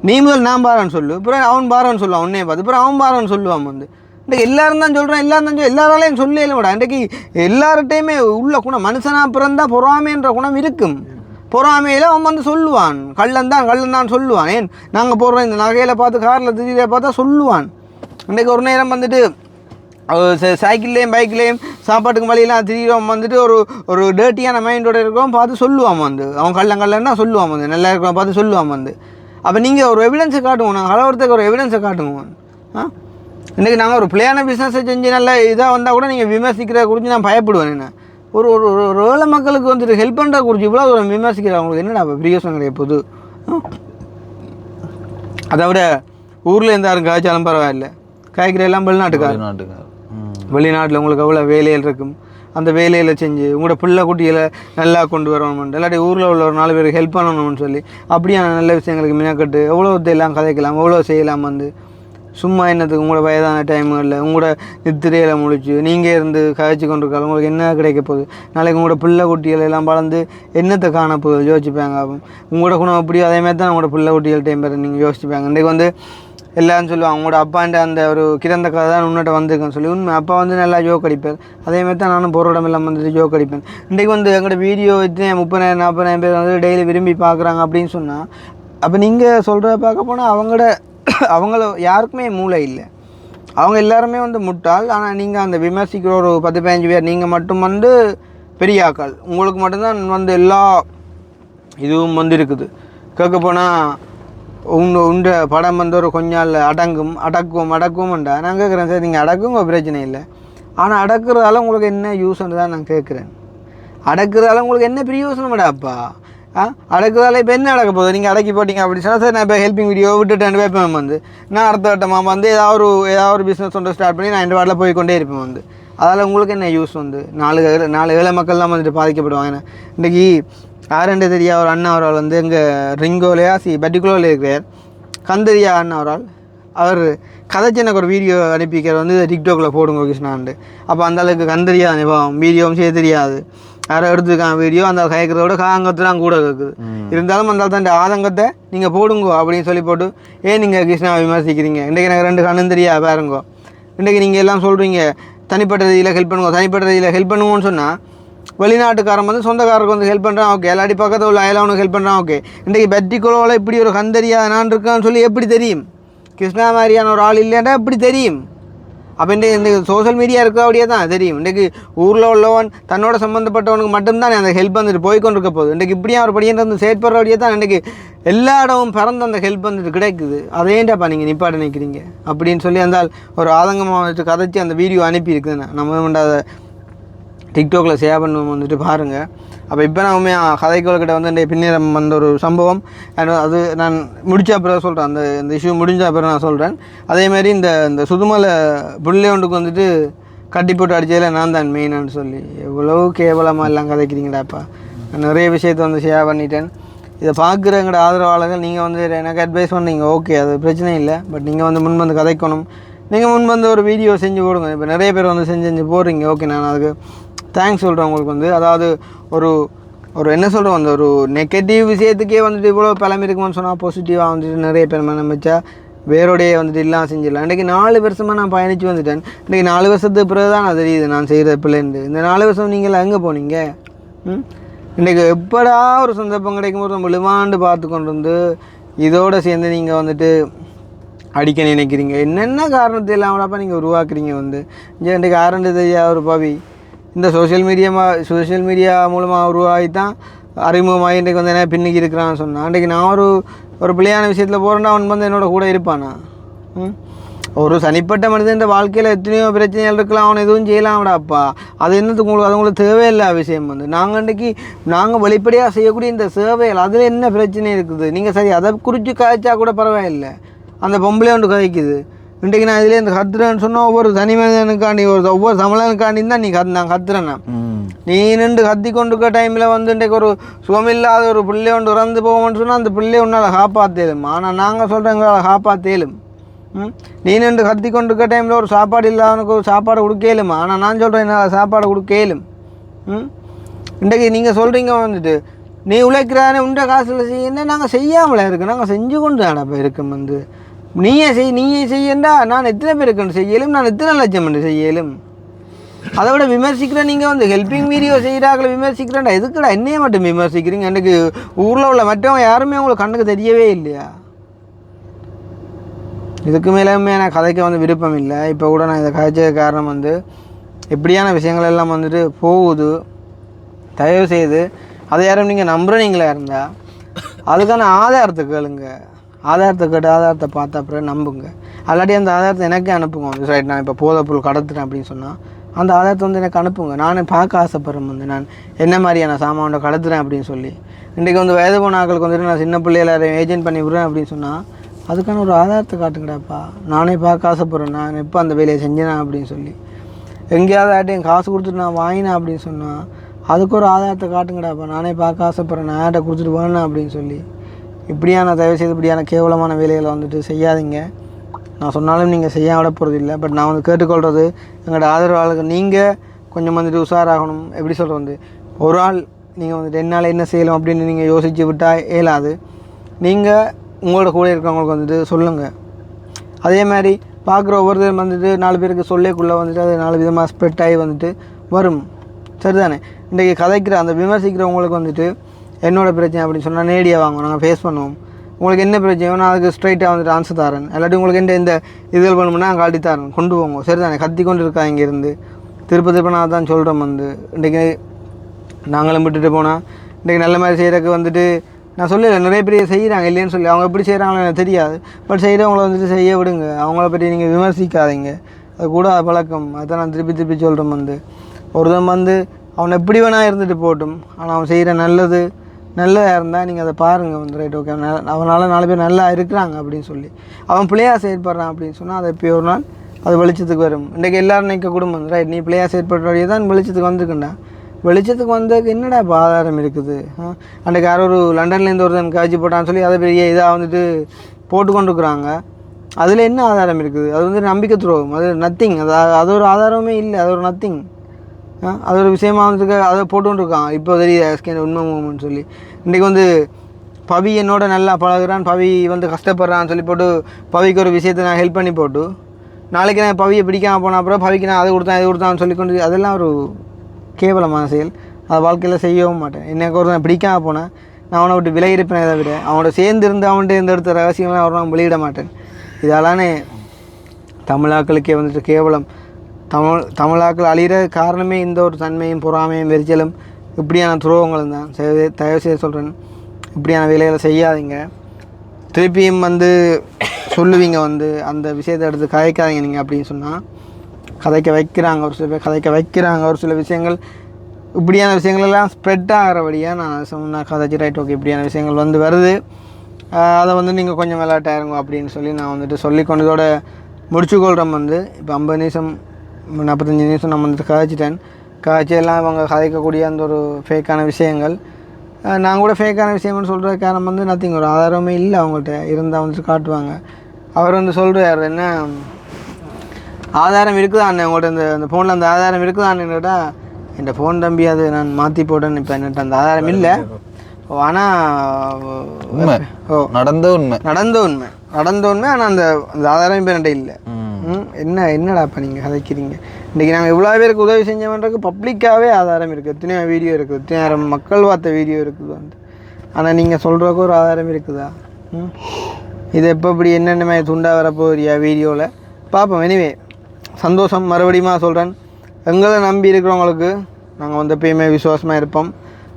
நீ முதல் நான் பாரான்னு சொல்லு, அப்புறம் அவன் பாரான்னு சொல்லுவான் உன்னைய பார்த்து, அப்புறம் அவன் பாரான்னு சொல்லுவான் வந்து. இன்றைக்கு எல்லாரும் தான் சொல்கிறேன், எல்லாராலையும் சொல்லல விட. இன்றைக்கு எல்லார்ட்டையுமே உள்ள குணம் மனுஷனாக பிறந்தா பொறாமைன்ற குணம் இருக்கும். பொறாமையில் அவன் வந்து சொல்லுவான் கள்ளந்தான் சொல்லுவான். ஏன் நாங்கள் போடுறோம் இந்த நகையில் பார்த்து காரில் திடீரை பார்த்தா சொல்லுவான். இன்றைக்கு ஒரு நேரம் வந்துட்டு சைக்கிள்லேயும் பைக்லேயும் சாப்பாட்டுக்கு வழியெல்லாம் திடீரம் வந்துட்டு ஒரு டேர்ட்டியான மைண்டோட இருக்கிறவன் பார்த்து சொல்லுவான் வந்து. அவன் கள்ளன்னா சொல்லுவான் வந்து, நல்லா இருக்கிறவன் பார்த்து சொல்லுவான் வந்து. அப்போ நீங்கள் ஒரு எவிடன்ஸை காட்டுவோம், நாங்கள் கலவரத்துக்கு ஒரு எவிடன்ஸை காட்டுவோம். இன்றைக்கி நாங்கள் ஒரு பிள்ளையான பிஸ்னஸை செஞ்சு நல்லா இதாக வந்தால் கூட நீங்கள் விமர்சிக்கிறத குறித்து நான் பயப்படுவேன். என்ன ஒரு ஒரு ஏழை மக்களுக்கு வந்துட்டு ஹெல்ப் பண்ணுற குறித்து இவ்வளோ ஒரு விமர்சிக்கிற அவங்களுக்கு என்னடா பிரியோசனம் கிடையாது போது. அதை விட ஊரில் எந்த யாரும் காய்ச்சாலும் பரவாயில்லை, காய்க்கிற எல்லாம் வெளிநாட்டில் உங்களுக்கு எவ்வளோ வேலைகள் இருக்கும். அந்த வேலையில் செஞ்சு உங்களோட பிள்ளை குட்டிகளை நல்லா கொண்டு வரணும்னு இல்லாட்டி ஊரில் உள்ள ஒரு 4 பேருக்கு ஹெல்ப் பண்ணணும்னு சொல்லி அப்படியான நல்ல விஷயங்களுக்கு மினக்கட்டு எவ்வளோ எல்லாம் கதைக்கலாம், எவ்வளோ செய்யலாம் வந்து. சும்மா என்னத்துக்கு உங்களோட வயதான டைமுகளில் உங்களோட நித்திரையில் முழிச்சு நீங்கள் இருந்து கதைச்சி கொண்டிருக்காலும் உங்களுக்கு என்ன கிடைக்க போகுது. நாளைக்கு உங்களோட பிள்ளை குட்டிகள் எல்லாம் வளர்ந்து என்னத்தை காண போகுது யோசிச்சுப்பாங்க. உங்களோட குணம் அப்படியே அதேமாதிரி தான் உங்களோட பிள்ளை குட்டிகள் டைம் பேர் நீங்கள் யோசிச்சுப்பாங்க. இன்றைக்கு வந்து எல்லாரும் சொல்லுவாங்க உங்களோட அப்பாண்ட அந்த ஒரு கிறந்த கதை தான் உன்னிட்ட வந்திருக்கேன்னு சொல்லி. உண்மை அப்பா வந்து நல்லா ஜோக் அடிப்பார். அதேமாதிரி தான் நானும் போராட்டம் எல்லாம் வந்துட்டு ஜோக் அடிப்பேன். இன்றைக்கு வந்து எங்களோட வீடியோ வச்சு 30,000-40,000 பேர் வந்து டெய்லி விரும்பி பார்க்குறாங்க அப்படின்னு சொன்னால், அப்போ நீங்கள் சொல்கிறத பார்க்க போனால் அவங்கள யாருக்குமே மூளை இல்லை. அவங்க எல்லாருமே வந்து முட்டாள். ஆனால் நீங்கள் அந்த விமர்சிக்கிற ஒரு 10-15 பேர் நீங்கள் மட்டும் வந்து பெரிய ஆக்கள். உங்களுக்கு மட்டும்தான் வந்து எல்லா இதுவும் வந்து இருக்குது. கேட்க போனால் உண்ட படம் வந்து ஒரு கொஞ்ச நாள் அடக்குவோம்ண்டா நான் கேட்குறேன். சார் நீங்கள் அடக்குங்க பிரச்சனை இல்லை, ஆனால் அடக்கிறதால உங்களுக்கு என்ன யூஸ்ன்னு தான் நான் கேட்குறேன். அடக்கிறதால உங்களுக்கு என்ன பிரயோசனம்டாப்பா? அடக்குறதால இப்போ என்ன அடக்க போகுது? நீங்கள் அடக்கி போட்டிங்க அப்படி சொன்னால் சார் நான் இப்போ ஹெல்பிங் வீடியோ விட்டுட்டு வைப்பேன் வந்து. நான் அடுத்த வட்டமாக வந்து ஏதாவது ஒரு பிஸ்னஸ் ஒன்று ஸ்டார்ட் பண்ணி நான் 2 வாட்டில் போய்கொண்டே இருப்பேன் வந்து. அதால் உங்களுக்கு என்ன யூஸ் வந்து? 4 ஏழை மக்கள்லாம் வந்துட்டு பாதிக்கப்படுவாங்க. ஏன்னா இன்றைக்கி யாருன்றே தெரியா ஒரு அண்ணா அவரால் வந்து எங்கள் ரிங்கோலையா பர்டிகுலரில் இருக்கிறார் கந்தரியா அண்ணா அவர் கதைச்சு எனக்கு ஒரு வீடியோ அனுப்பிக்கிறார் வந்து டிக்டாக்கில் போடுங்க கிருஷ்ணாண்டு. அப்போ அந்த அளவுக்கு கந்தரியா அனுபவம் வீடியோவும் செய்ய தெரியாது. யாரோ எடுத்துருக்காங்க வீடியோ அந்த கேட்குறதோட காங்கத்தான் கூட இருக்குது. இருந்தாலும் அந்த தான் ஆதங்கத்தை நீங்கள் போடுங்கோ அப்படின்னு சொல்லி போட்டு ஏன் நீங்கள் கிருஷ்ணாவை விமர்சிக்கிறீங்க? இன்றைக்கி எனக்கு 2 கண்ணும் தெரியா பாருங்கோ. இன்றைக்கி நீங்கள் எல்லாம் சொல்கிறீங்க தனிப்பட்ட ரீதியில் ஹெல்ப் பண்ணுவோன்னு சொன்னால் வெளிநாட்டுக்காரன் வந்து சொந்தக்காரருக்கு வந்து ஹெல்ப் பண்ணுறான் ஓகே, இல்லாட்டி பக்கத்தில் உள்ள அயலாவனுக்கு ஹெல்ப் பண்ணுறான் ஓகே. இன்றைக்கி பெட்டிக்குளோவில் இப்படி ஒரு கந்தரியா நான் இருக்கான்னு சொல்லி எப்படி தெரியும்? கிருஷ்ணா மாதிரியான ஒரு ஆள் இல்லைன்னா எப்படி தெரியும்? அப்போ இந்த சோஷியல் மீடியா இருக்கிறபடியே தான் தெரியும். இன்றைக்கு ஊரில் உள்ளவன் தன்னோட சம்மந்தப்பட்டவனுக்கு மட்டும்தான் அந்த ஹெல்ப் வந்துட்டு போய்கொண்டிருக்க போகுது. இன்றைக்கு இப்படியே ஒரு படியே வந்து செயற்படுறபடியே தான் இன்றைக்கி எல்லா இடமும் பிறந்த அந்த ஹெல்ப் வந்துட்டு கிடைக்குது. அதேண்டாப்பா நீங்கள் நிப்பாட்ட நினைக்கிறீங்க அப்படின்னு சொல்லி அந்த ஒரு ஆதங்கமாக வந்துட்டு கதைச்சி அந்த வீடியோ அனுப்பியிருக்குதுண்ணா. நம்ம அதை டிக்டாக்ல ஷேர் பண்ணுவோம் வந்துட்டு பாருங்கள். அப்போ இப்போ நான் உண்மையாக கதைக்கோள்கிட்ட வந்து பின்னிடம் வந்த ஒரு சம்பவம் அது நான் முடிச்ச அப்புறம் சொல்கிறேன். அந்த இஷ்யூ முடிஞ்ச அப்புறம் நான் சொல்கிறேன். அதேமாதிரி இந்த சுதுமலை புள்ளை ஒன்றுக்கு வந்துட்டு கட்டி போட்டு அடித்ததில் நான் தான் மெயினானு சொல்லி எவ்வளோ கேவலமாக எல்லாம் கதைக்கிறீங்கடாப்பா. நான் நிறைய விஷயத்தை வந்து ஷேர் பண்ணிட்டேன். இதை பார்க்குற எங்களோட ஆதரவாளர்கள் நீங்கள் வந்து எனக்கு அட்வைஸ் பண்ணீங்க ஓகே, அது பிரச்சனை இல்லை. பட் நீங்கள் வந்து முன் கதைக்கணும். நீங்கள் முன் ஒரு வீடியோ செஞ்சு போடுங்க. இப்போ நிறைய பேர் வந்து செஞ்சு போடுறீங்க ஓகே, நான் அதுக்கு தேங்க்ஸ் சொல்கிறேன் உங்களுக்கு வந்து. அதாவது ஒரு என்ன சொல்கிறோம், அந்த ஒரு நெகட்டிவ் விஷயத்துக்கே வந்துட்டு இவ்வளோ பழமை இருக்குமான்னு சொன்னால் பாசிட்டிவாக வந்துட்டு நிறைய பேர் நினைச்சா வேரோடையே வந்துட்டு இல்லாமல் செஞ்சிடலாம். இன்றைக்கி 4 வருஷமாக நான் பயணித்து வந்துட்டேன். இன்றைக்கி 4 வருஷத்துக்கு பிறகு தான் நான் தெரியுது நான் செய்கிற பிள்ளைண்டு. இந்த 4 வருஷம் நீங்களாம் எங்கே போனீங்க? இன்றைக்கு எப்படா ஒரு சந்தர்ப்பம் கிடைக்கும் போது நம்ம விழுவாண்டு பார்த்து கொண்டு வந்து இதோடு சேர்ந்து நீங்கள் வந்துட்டு அடிக்க நினைக்கிறீங்க. என்னென்ன காரணத்தை இல்லாமடாப்பா நீங்கள் உருவாக்குறீங்க வந்து இன்றைக்கு ஆரண்டு தெரியா ஒரு பவி இந்த சோஷியல் மீடியா மூலமாக உருவாகி தான் அறிமுகமாகி இன்றைக்கு வந்து என்ன பின்னிக்கு இருக்கிறான்னு சொன்னான். அன்றைக்கு நான் ஒரு பிள்ளையான விஷயத்தில் போகிறேன்னா அவன் வந்து என்னோட கூட இருப்பானா? ஒரு தனிப்பட்ட மனிதன் வாழ்க்கையில் எத்தனையோ பிரச்சனைகள் இருக்கலாம், அவன் எதுவும் செய்யலாம்டாப்பா. அது என்னத்துக்கு அது உங்களுக்கு தேவையில்லை விஷயம் வந்து நாங்கள் வெளிப்படையாக செய்யக்கூடிய இந்த சேவைகள் அதில் என்ன பிரச்சனை இருக்குது? நீங்கள் சரி அதை குறித்து காய்ச்சா கூட பரவாயில்லை, அந்த பொம்பளை ஒன்று கதைக்குது. இன்றைக்கு நான் இதில் இந்த கத்துறேன்னு சொன்னால் ஒவ்வொரு தனி மனிதனுக்காண்டி ஒவ்வொரு தமிழனுக்காண்டி தான் நான் கத்துறேன்னா நீ நின்று கத்தி கொண்டு இருக்க டைமில் வந்து இன்றைக்கு ஒரு சுகமில்லாத ஒரு பிள்ளை ஒன்று இறந்து போவோம்னு சொன்னால் அந்த பிள்ளையை ஒன்றால் காப்பாற்றேலும். ஆனால் நாங்கள் சொல்கிறோம் எங்களால் காப்பாற்றேலும். நீ நின்று கத்தி கொண்டு இருக்க டைமில் ஒரு சாப்பாடு இல்லாதவனுக்கு ஒரு சாப்பாடு கொடுக்கலுமா? ஆனால் நான் சொல்கிறேன் என்னால் சாப்பாடு கொடுக்கலும். இன்றைக்கு நீங்கள் சொல்கிறீங்க வந்துட்டு நீ உழைக்கிறானே உண்ட காசில் செய்யணும், நாங்கள் செய்யாமல இருக்கு, நாங்கள் செஞ்சு கொண்டு தானப்போ இருக்கும் வந்து நீயே செய்யண்டா. நான் எத்தனை பேருக்கு செய்யலும், நான் எத்தனை லட்சம் என்று செய்யலும். அதை விட விமர்சிக்கிறேன் நீங்கள் வந்து ஹெல்பிங் வீடியோ செய்கிறாங்கள விமர்சிக்கிறேன்டா. எதுக்குடா என்னையே மட்டும் விமர்சிக்கிறீங்க? எனக்கு ஊரில் உள்ள மற்றவங்க யாருமே உங்களுக்கு கண்ணுக்கு தெரியவே இல்லையா? இதுக்கு மேலேயுமே நான் கதைக்க வந்து விருப்பம் இல்லை. இப்போ கூட நான் இதை கதைச்ச காரணம் வந்து எப்படியான விஷயங்கள் எல்லாம் வந்துட்டு போகுது. தயவு செய்து அதை யாரும் நீங்கள் நம்புறீங்களா இருந்தால் அதுக்கான ஆதாரத்தை கேளுங்க. ஆதாரத்தை கேட்டு ஆதாரத்தை பார்த்த அப்புறம் நம்புங்க. அல்லாட்டி அந்த ஆதாரத்தை எனக்கே அனுப்புங்க வந்து ரைட் நான் இப்போ போதைப்பொருள் கடத்துறேன் அப்படின்னு சொன்னால் அந்த ஆதாரத்தை வந்து எனக்கு அனுப்புங்க. நானே பார்க்க ஆசைப்படுறேன் வந்து நான் என்ன மாதிரியான சாமானோட கடத்துறேன் அப்படின்னு சொல்லி. இன்றைக்கு வந்து வயது போன ஆக்களுக்கு வந்துட்டு நான் சின்ன பிள்ளைகளை ஏஜென்ட் பண்ணி விடுறேன் அப்படின்னு சொன்னால் அதுக்கான ஒரு ஆதாரத்தை காட்டுங்கடாப்பா. நானே பார்க்க ஆசைப்படுறேன் நான் எப்போ அந்த வேலையை செஞ்சேனா அப்படின்னு சொல்லி. எங்கேயாவது ஆட்டையும் காசு கொடுத்துட்டு நான் வாங்கினேன் அப்படின்னு சொன்னால் அதுக்கு ஒரு ஆதாரத்தை காட்டுங்கடாப்பா. நானே பார்க்க ஆசைப்படுறேன் நான் ஆட்டை கொடுத்துட்டு வேணும் அப்படின்னு சொல்லி. இப்படியான தயவுசெய்து இப்படியான கேவலமான வேலைகளை வந்துட்டு செய்யாதீங்க. நான் சொன்னாலும் நீங்கள் செய்ய விட போகிறது இல்லை. பட் நான் வந்து கேட்டுக்கொள்வது எங்களோட ஆதரவாளர்கள் நீங்கள் கொஞ்சம் வந்துட்டு உஷாராகணும். எப்படி சொல்கிறது வந்து ஒரு ஆள் நீங்கள் வந்துட்டு என்னால் என்ன செய்யலாம் அப்படின்னு நீங்கள் யோசித்து விட்டால் இயலாது. நீங்கள் உங்களோட கூட இருக்கிறவங்களுக்கு வந்துட்டு சொல்லுங்கள். அதே மாதிரி பார்க்குற ஒவ்வொருத்தரும் வந்துட்டு 4 பேருக்கு சொல்லேக்குள்ளே வந்துட்டு அது 4 விதமாக ஸ்ப்ரெட் ஆகி வந்துட்டு வரும். சரிதானே? இன்றைக்கி கதைக்கிற அந்த விமர்சிக்கிறவங்களுக்கு வந்துட்டு என்னோடய பிரச்சனை அப்படின்னு சொன்னால் நேரடியாக வாங்க, நாங்கள் ஃபேஸ் பண்ணுவோம். உங்களுக்கு என்ன பிரச்சனையோ நான் அதுக்கு ஸ்ட்ரைட்டாக வந்துட்டு ஆன்சர் தரேன். இல்லாட்டி உங்களுக்கு இந்த இதுகள் பண்ணணும்னா நான் காட்டி தரேன், கொண்டு போங்க. சரிதானே? கத்தி கொண்டு இருக்கா இங்கேருந்து திருப்ப நான் தான் சொல்கிறேன் வந்து இன்றைக்கி நாங்களும் விட்டுட்டு போனால் இன்றைக்கி நல்ல மாதிரி செய்கிறதுக்கு வந்துட்டு நான் சொல்லலை. நிறைய பேர் செய்கிறாங்க இல்லைன்னு சொல்லி, அவங்க எப்படி செய்கிறாங்களோ எனக்கு தெரியாது. பட் செய்கிறவங்கள வந்துட்டு செய்ய விடுங்க. அவங்கள பற்றி நீங்கள் விமர்சிக்காதீங்க, அது கூட பழக்கம். அதுதான் நான் திருப்பி சொல்கிறேன் வந்து ஒருத்தன் வந்து அவன் எப்படி வேணால் இருந்துட்டு போட்டும், ஆனால் அவன் செய்கிற நல்லதாக இருந்தால் நீங்கள் அதை பாருங்கள் வந்து ரைட் ஓகே அவனால் 4 பேர் நல்லா இருக்கிறாங்க அப்படின்னு சொல்லி. அவன் பிள்ளையாக செயற்படுறான் அப்படின்னு சொன்னால் அதை இப்போ ஒரு நாள் அது வெளிச்சத்துக்கு வரும். இன்றைக்கு எல்லோரும் நினைக்க குடும்பம் ரைட் நீ பிள்ளையாக செயற்படுறவரையே தான் வெளிச்சத்துக்கு வந்துருக்குண்டா. வெளிச்சத்துக்கு வந்ததுக்கு என்னடா இப்போ ஆதாரம் இருக்குது? அன்றைக்கு யாரோ ஒரு லண்டன்லேருந்து ஒருத்தன் காய்ச்சி போட்டான்னு சொல்லி அதை பெரிய இதாக வந்துட்டு போட்டுக்கொண்டுருக்குறாங்க. அதில் என்ன ஆதாரம் இருக்குது? அது வந்து நம்பிக்கை துரோகம், அது நத்திங். அது ஒரு ஆதாரமே இல்லை, அது ஒரு நத்திங். அது ஒரு விஷயமாக வந்துட்டு அதை போட்டுருக்கான். இப்போ தெரியுது உண்மை மூமெண்ட் சொல்லி. இன்றைக்கி வந்து பவி என்னோட நல்லா பழகுறான், பவி வந்து கஷ்டப்படுறான்னு சொல்லி போட்டு பவிக்கு ஒரு விஷயத்தை நான் ஹெல்ப் பண்ணி போட்டு நாளைக்கு நான் பவியை பிடிக்காமல் போனால் அப்புறம் பவிக்கு நான் அதை கொடுத்தேன் இது கொடுத்தான்னு சொல்லிக்கொண்டு அதெல்லாம் ஒரு கேவலமான செயல். அதை வாழ்க்கையில் செய்யவும் மாட்டேன். எனக்கு ஒரு நான் பிடிக்காமல் போனேன் நான் அவனை விட்டு விலகிருப்பேன். இதை விட அவனோட சேர்ந்து இருந்து அவன்கிட்ட இந்த எடுத்த ரகசியங்கள்லாம் அவரை நான் வெளியிட மாட்டேன். இதெல்லானே தமிழாக்களுக்கே வந்துட்டு கேவலம். தமிழாக்கள் அழிகிற காரணமே இந்த ஒரு தன்மையும் பொறாமையும் வெறிச்சலும் இப்படியான துரோகங்களும் தான். தயவுசெய்து சொல்கிறேன், இப்படியான வேலைகளை செய்யாதீங்க. திருப்பியும் வந்து சொல்லுவீங்க வந்து அந்த விஷயத்தை எடுத்து கதைக்காதீங்க நீங்கள் அப்படின்னு சொன்னால் கதைக்க வைக்கிறாங்க. ஒரு சில பேர் கதைக்க வைக்கிறாங்க. ஒரு சில விஷயங்கள் இப்படியான விஷயங்களெல்லாம் ஸ்ப்ரெட் ஆகிறபடியாக நான் கதைச்சி ரைட் ஓகே இப்படியான விஷயங்கள் வந்து வருது, அதை வந்து நீங்கள் கொஞ்சம் விளையாட்டாயிருங்க அப்படின்னு சொல்லி நான் வந்துட்டு சொல்லிக்கொண்டு இதோட முடிச்சுக்கொள்கிறோம். வந்து இப்போ 50 நிமிஷம் 45 நிமிஷம் நான் வந்துட்டு காய்ச்செல்லாம் அவங்க கதைக்கக்கூடிய அந்த ஒரு ஃபேக்கான விஷயங்கள். நான் கூட ஃபேக்கான விஷயம்னு சொல்கிற காரணம் வந்து நத்திங், ஒரு ஆதாரமே இல்லை அவங்கள்ட்ட இருந்தால் வந்துட்டு காட்டுவாங்க. அவர் வந்து சொல்கிறார் என்ன ஆதாரம் இருக்குதாண்ணே உங்கள்கிட்ட இந்த ஃபோனில் அந்த ஆதாரம் இருக்குதான்னு கேட்டால் என் ஃபோன் தம்பி அது நான் மாற்றி போட்டேன்னு இப்போ என்னட்ட அந்த ஆதாரம் இல்லை. ஆனால் நடந்த உண்மை ஆனால் அந்த ஆதாரம் இப்போ என்கிட்ட இல்லை. என்னடா இப்போ நீங்கள் கதைக்கிறீங்க? இன்றைக்கி நாங்கள் இவ்வளோ பேருக்கு உதவி செஞ்சோம்ன்றதுக்கு பப்ளிக்காகவே ஆதாரம் இருக்குது. எத்தனையோ வீடியோ இருக்குது, எத்தனையோ மக்கள் பார்த்த வீடியோ இருக்குது வந்து. ஆனால் நீங்கள் சொல்கிறதுக்கு ஒரு ஆதாரம் இருக்குதா? இது எப்போ இப்படி என்னென்ன மாதிரி துண்டாக வரப்போறியா வீடியோவில் பார்ப்போம். எனிவே சந்தோஷம். மறுபடியும் சொல்கிறேன், எங்களை நம்பி இருக்கிறவங்களுக்கு நாங்கள் வந்து எப்பயுமே விசுவாசமாக இருப்போம்.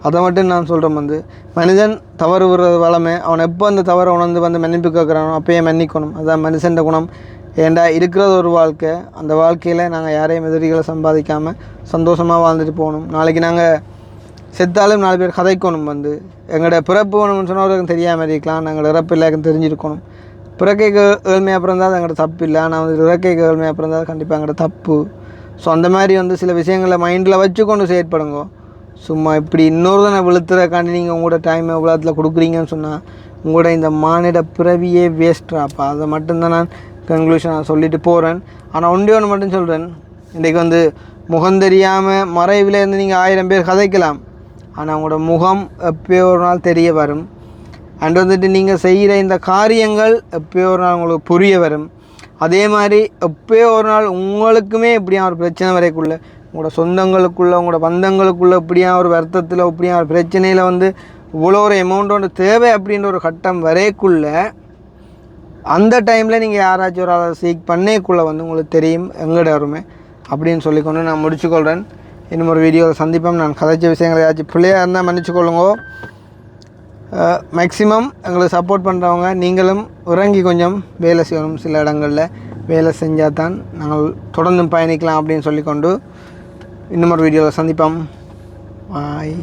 அதை மட்டும் நான் சொல்கிறேன் வந்து, மனிதன் தவறு விடுறது வளமை. அவன் எப்போ அந்த தவறை உணர்ந்து வந்து மன்னிப்பு கேட்குறானோ அப்பயே மன்னிக்கணும். அதுதான் மனுஷன் குணம். ஏண்டா இருக்கிறது ஒரு வாழ்க்கை. அந்த வாழ்க்கையில் நாங்கள் யாரையும் எதிரிகளை சம்பாதிக்காமல் சந்தோஷமாக வாழ்ந்துட்டு போகணும். நாளைக்கு நாங்கள் செத்தாலும் 4 பேர் கதைக்கணும் வந்து. எங்களோட பிறப்பு வேணும்னு சொன்னவர்களுக்கு தெரியாமல் இருக்கலாம், நாங்கள் இறப்பு இல்லைன்னு தெரிஞ்சிருக்கணும். பிறக்கைக்கு ஏழ்மையாக பிறந்தால் அது எங்கள்கிட்ட தப்பு இல்லை, ஆனால் வந்து இறக்கைக்கு ஏழ்மையாக பிறந்தால் கண்டிப்பாக எங்கள்கிட்ட தப்பு. ஸோ அந்த மாதிரி வந்து சில விஷயங்களை மைண்டில் வச்சு கொண்டு செயற்படுங்க. சும்மா இப்படி இன்னொருத்தனை வெளுத்துறக்காண்டி நீங்கள் உங்களோட டைமை உலகத்தில் கொடுக்குறீங்கன்னு சொன்னால் உங்களோட இந்த மானிட பிறவியே வேஸ்ட்ராப்பா. அதை மட்டும்தான் நான் கன்க்ளூஷனாக சொல்லிட்டு போகிறேன். ஆனால் ஒன்று மட்டும் சொல்கிறேன், இன்றைக்கு வந்து முகம் தெரியாமல் மறைவில் இருந்து நீங்கள் 1000 பேர் கதைக்கலாம், ஆனால் உங்களோட முகம் எப்போயோ ஒரு நாள் தெரிய வரும். அண்ட் வந்துட்டு நீங்கள் செய்கிற இந்த காரியங்கள் எப்போயோ ஒரு நாள் உங்களுக்கு புரிய வரும். அதே மாதிரி எப்போயோ ஒரு நாள் உங்களுக்குமே இப்படியா ஒரு பிரச்சனை வரைக்குள்ள, உங்களோட சொந்தங்களுக்குள்ளே, உங்களோட பந்தங்களுக்குள்ளே இப்படியா ஒரு வருத்தத்தில், இப்படியா ஒரு பிரச்சனையில் வந்து இவ்வளோ ஒரு அமௌண்ட் ஒன்று தேவை அப்படின்ற ஒரு கட்டம் வரைக்குள்ள, அந்த டைமில் நீங்கள் யாராச்சும் ஒரு ஆளை சீக் பண்ணேக்குள்ளே வந்து உங்களுக்கு தெரியும் எங்கட வருமே அப்படின்னு சொல்லிக்கொண்டு நான் முடிச்சுக்கொள்கிறேன். இன்னும் ஒரு வீடியோவில் சந்திப்போம். நான் கதைச்ச விஷயங்களை ஏதாச்சும் பிள்ளையாக இருந்தால் மன்னிச்சுக்கொள்ளுங்க. மேக்ஸிமம் எங்களுக்கு சப்போர்ட் பண்ணுறவங்க நீங்களும் இறங்கி கொஞ்சம் வேலை செய்யணும். சில இடங்களில் வேலை செஞ்சால் தான் நாங்கள் தொடர்ந்து பயணிக்கலாம் அப்படின்னு சொல்லிக்கொண்டு இன்னும் ஒரு வீடியோவில் சந்திப்போம். பாய்.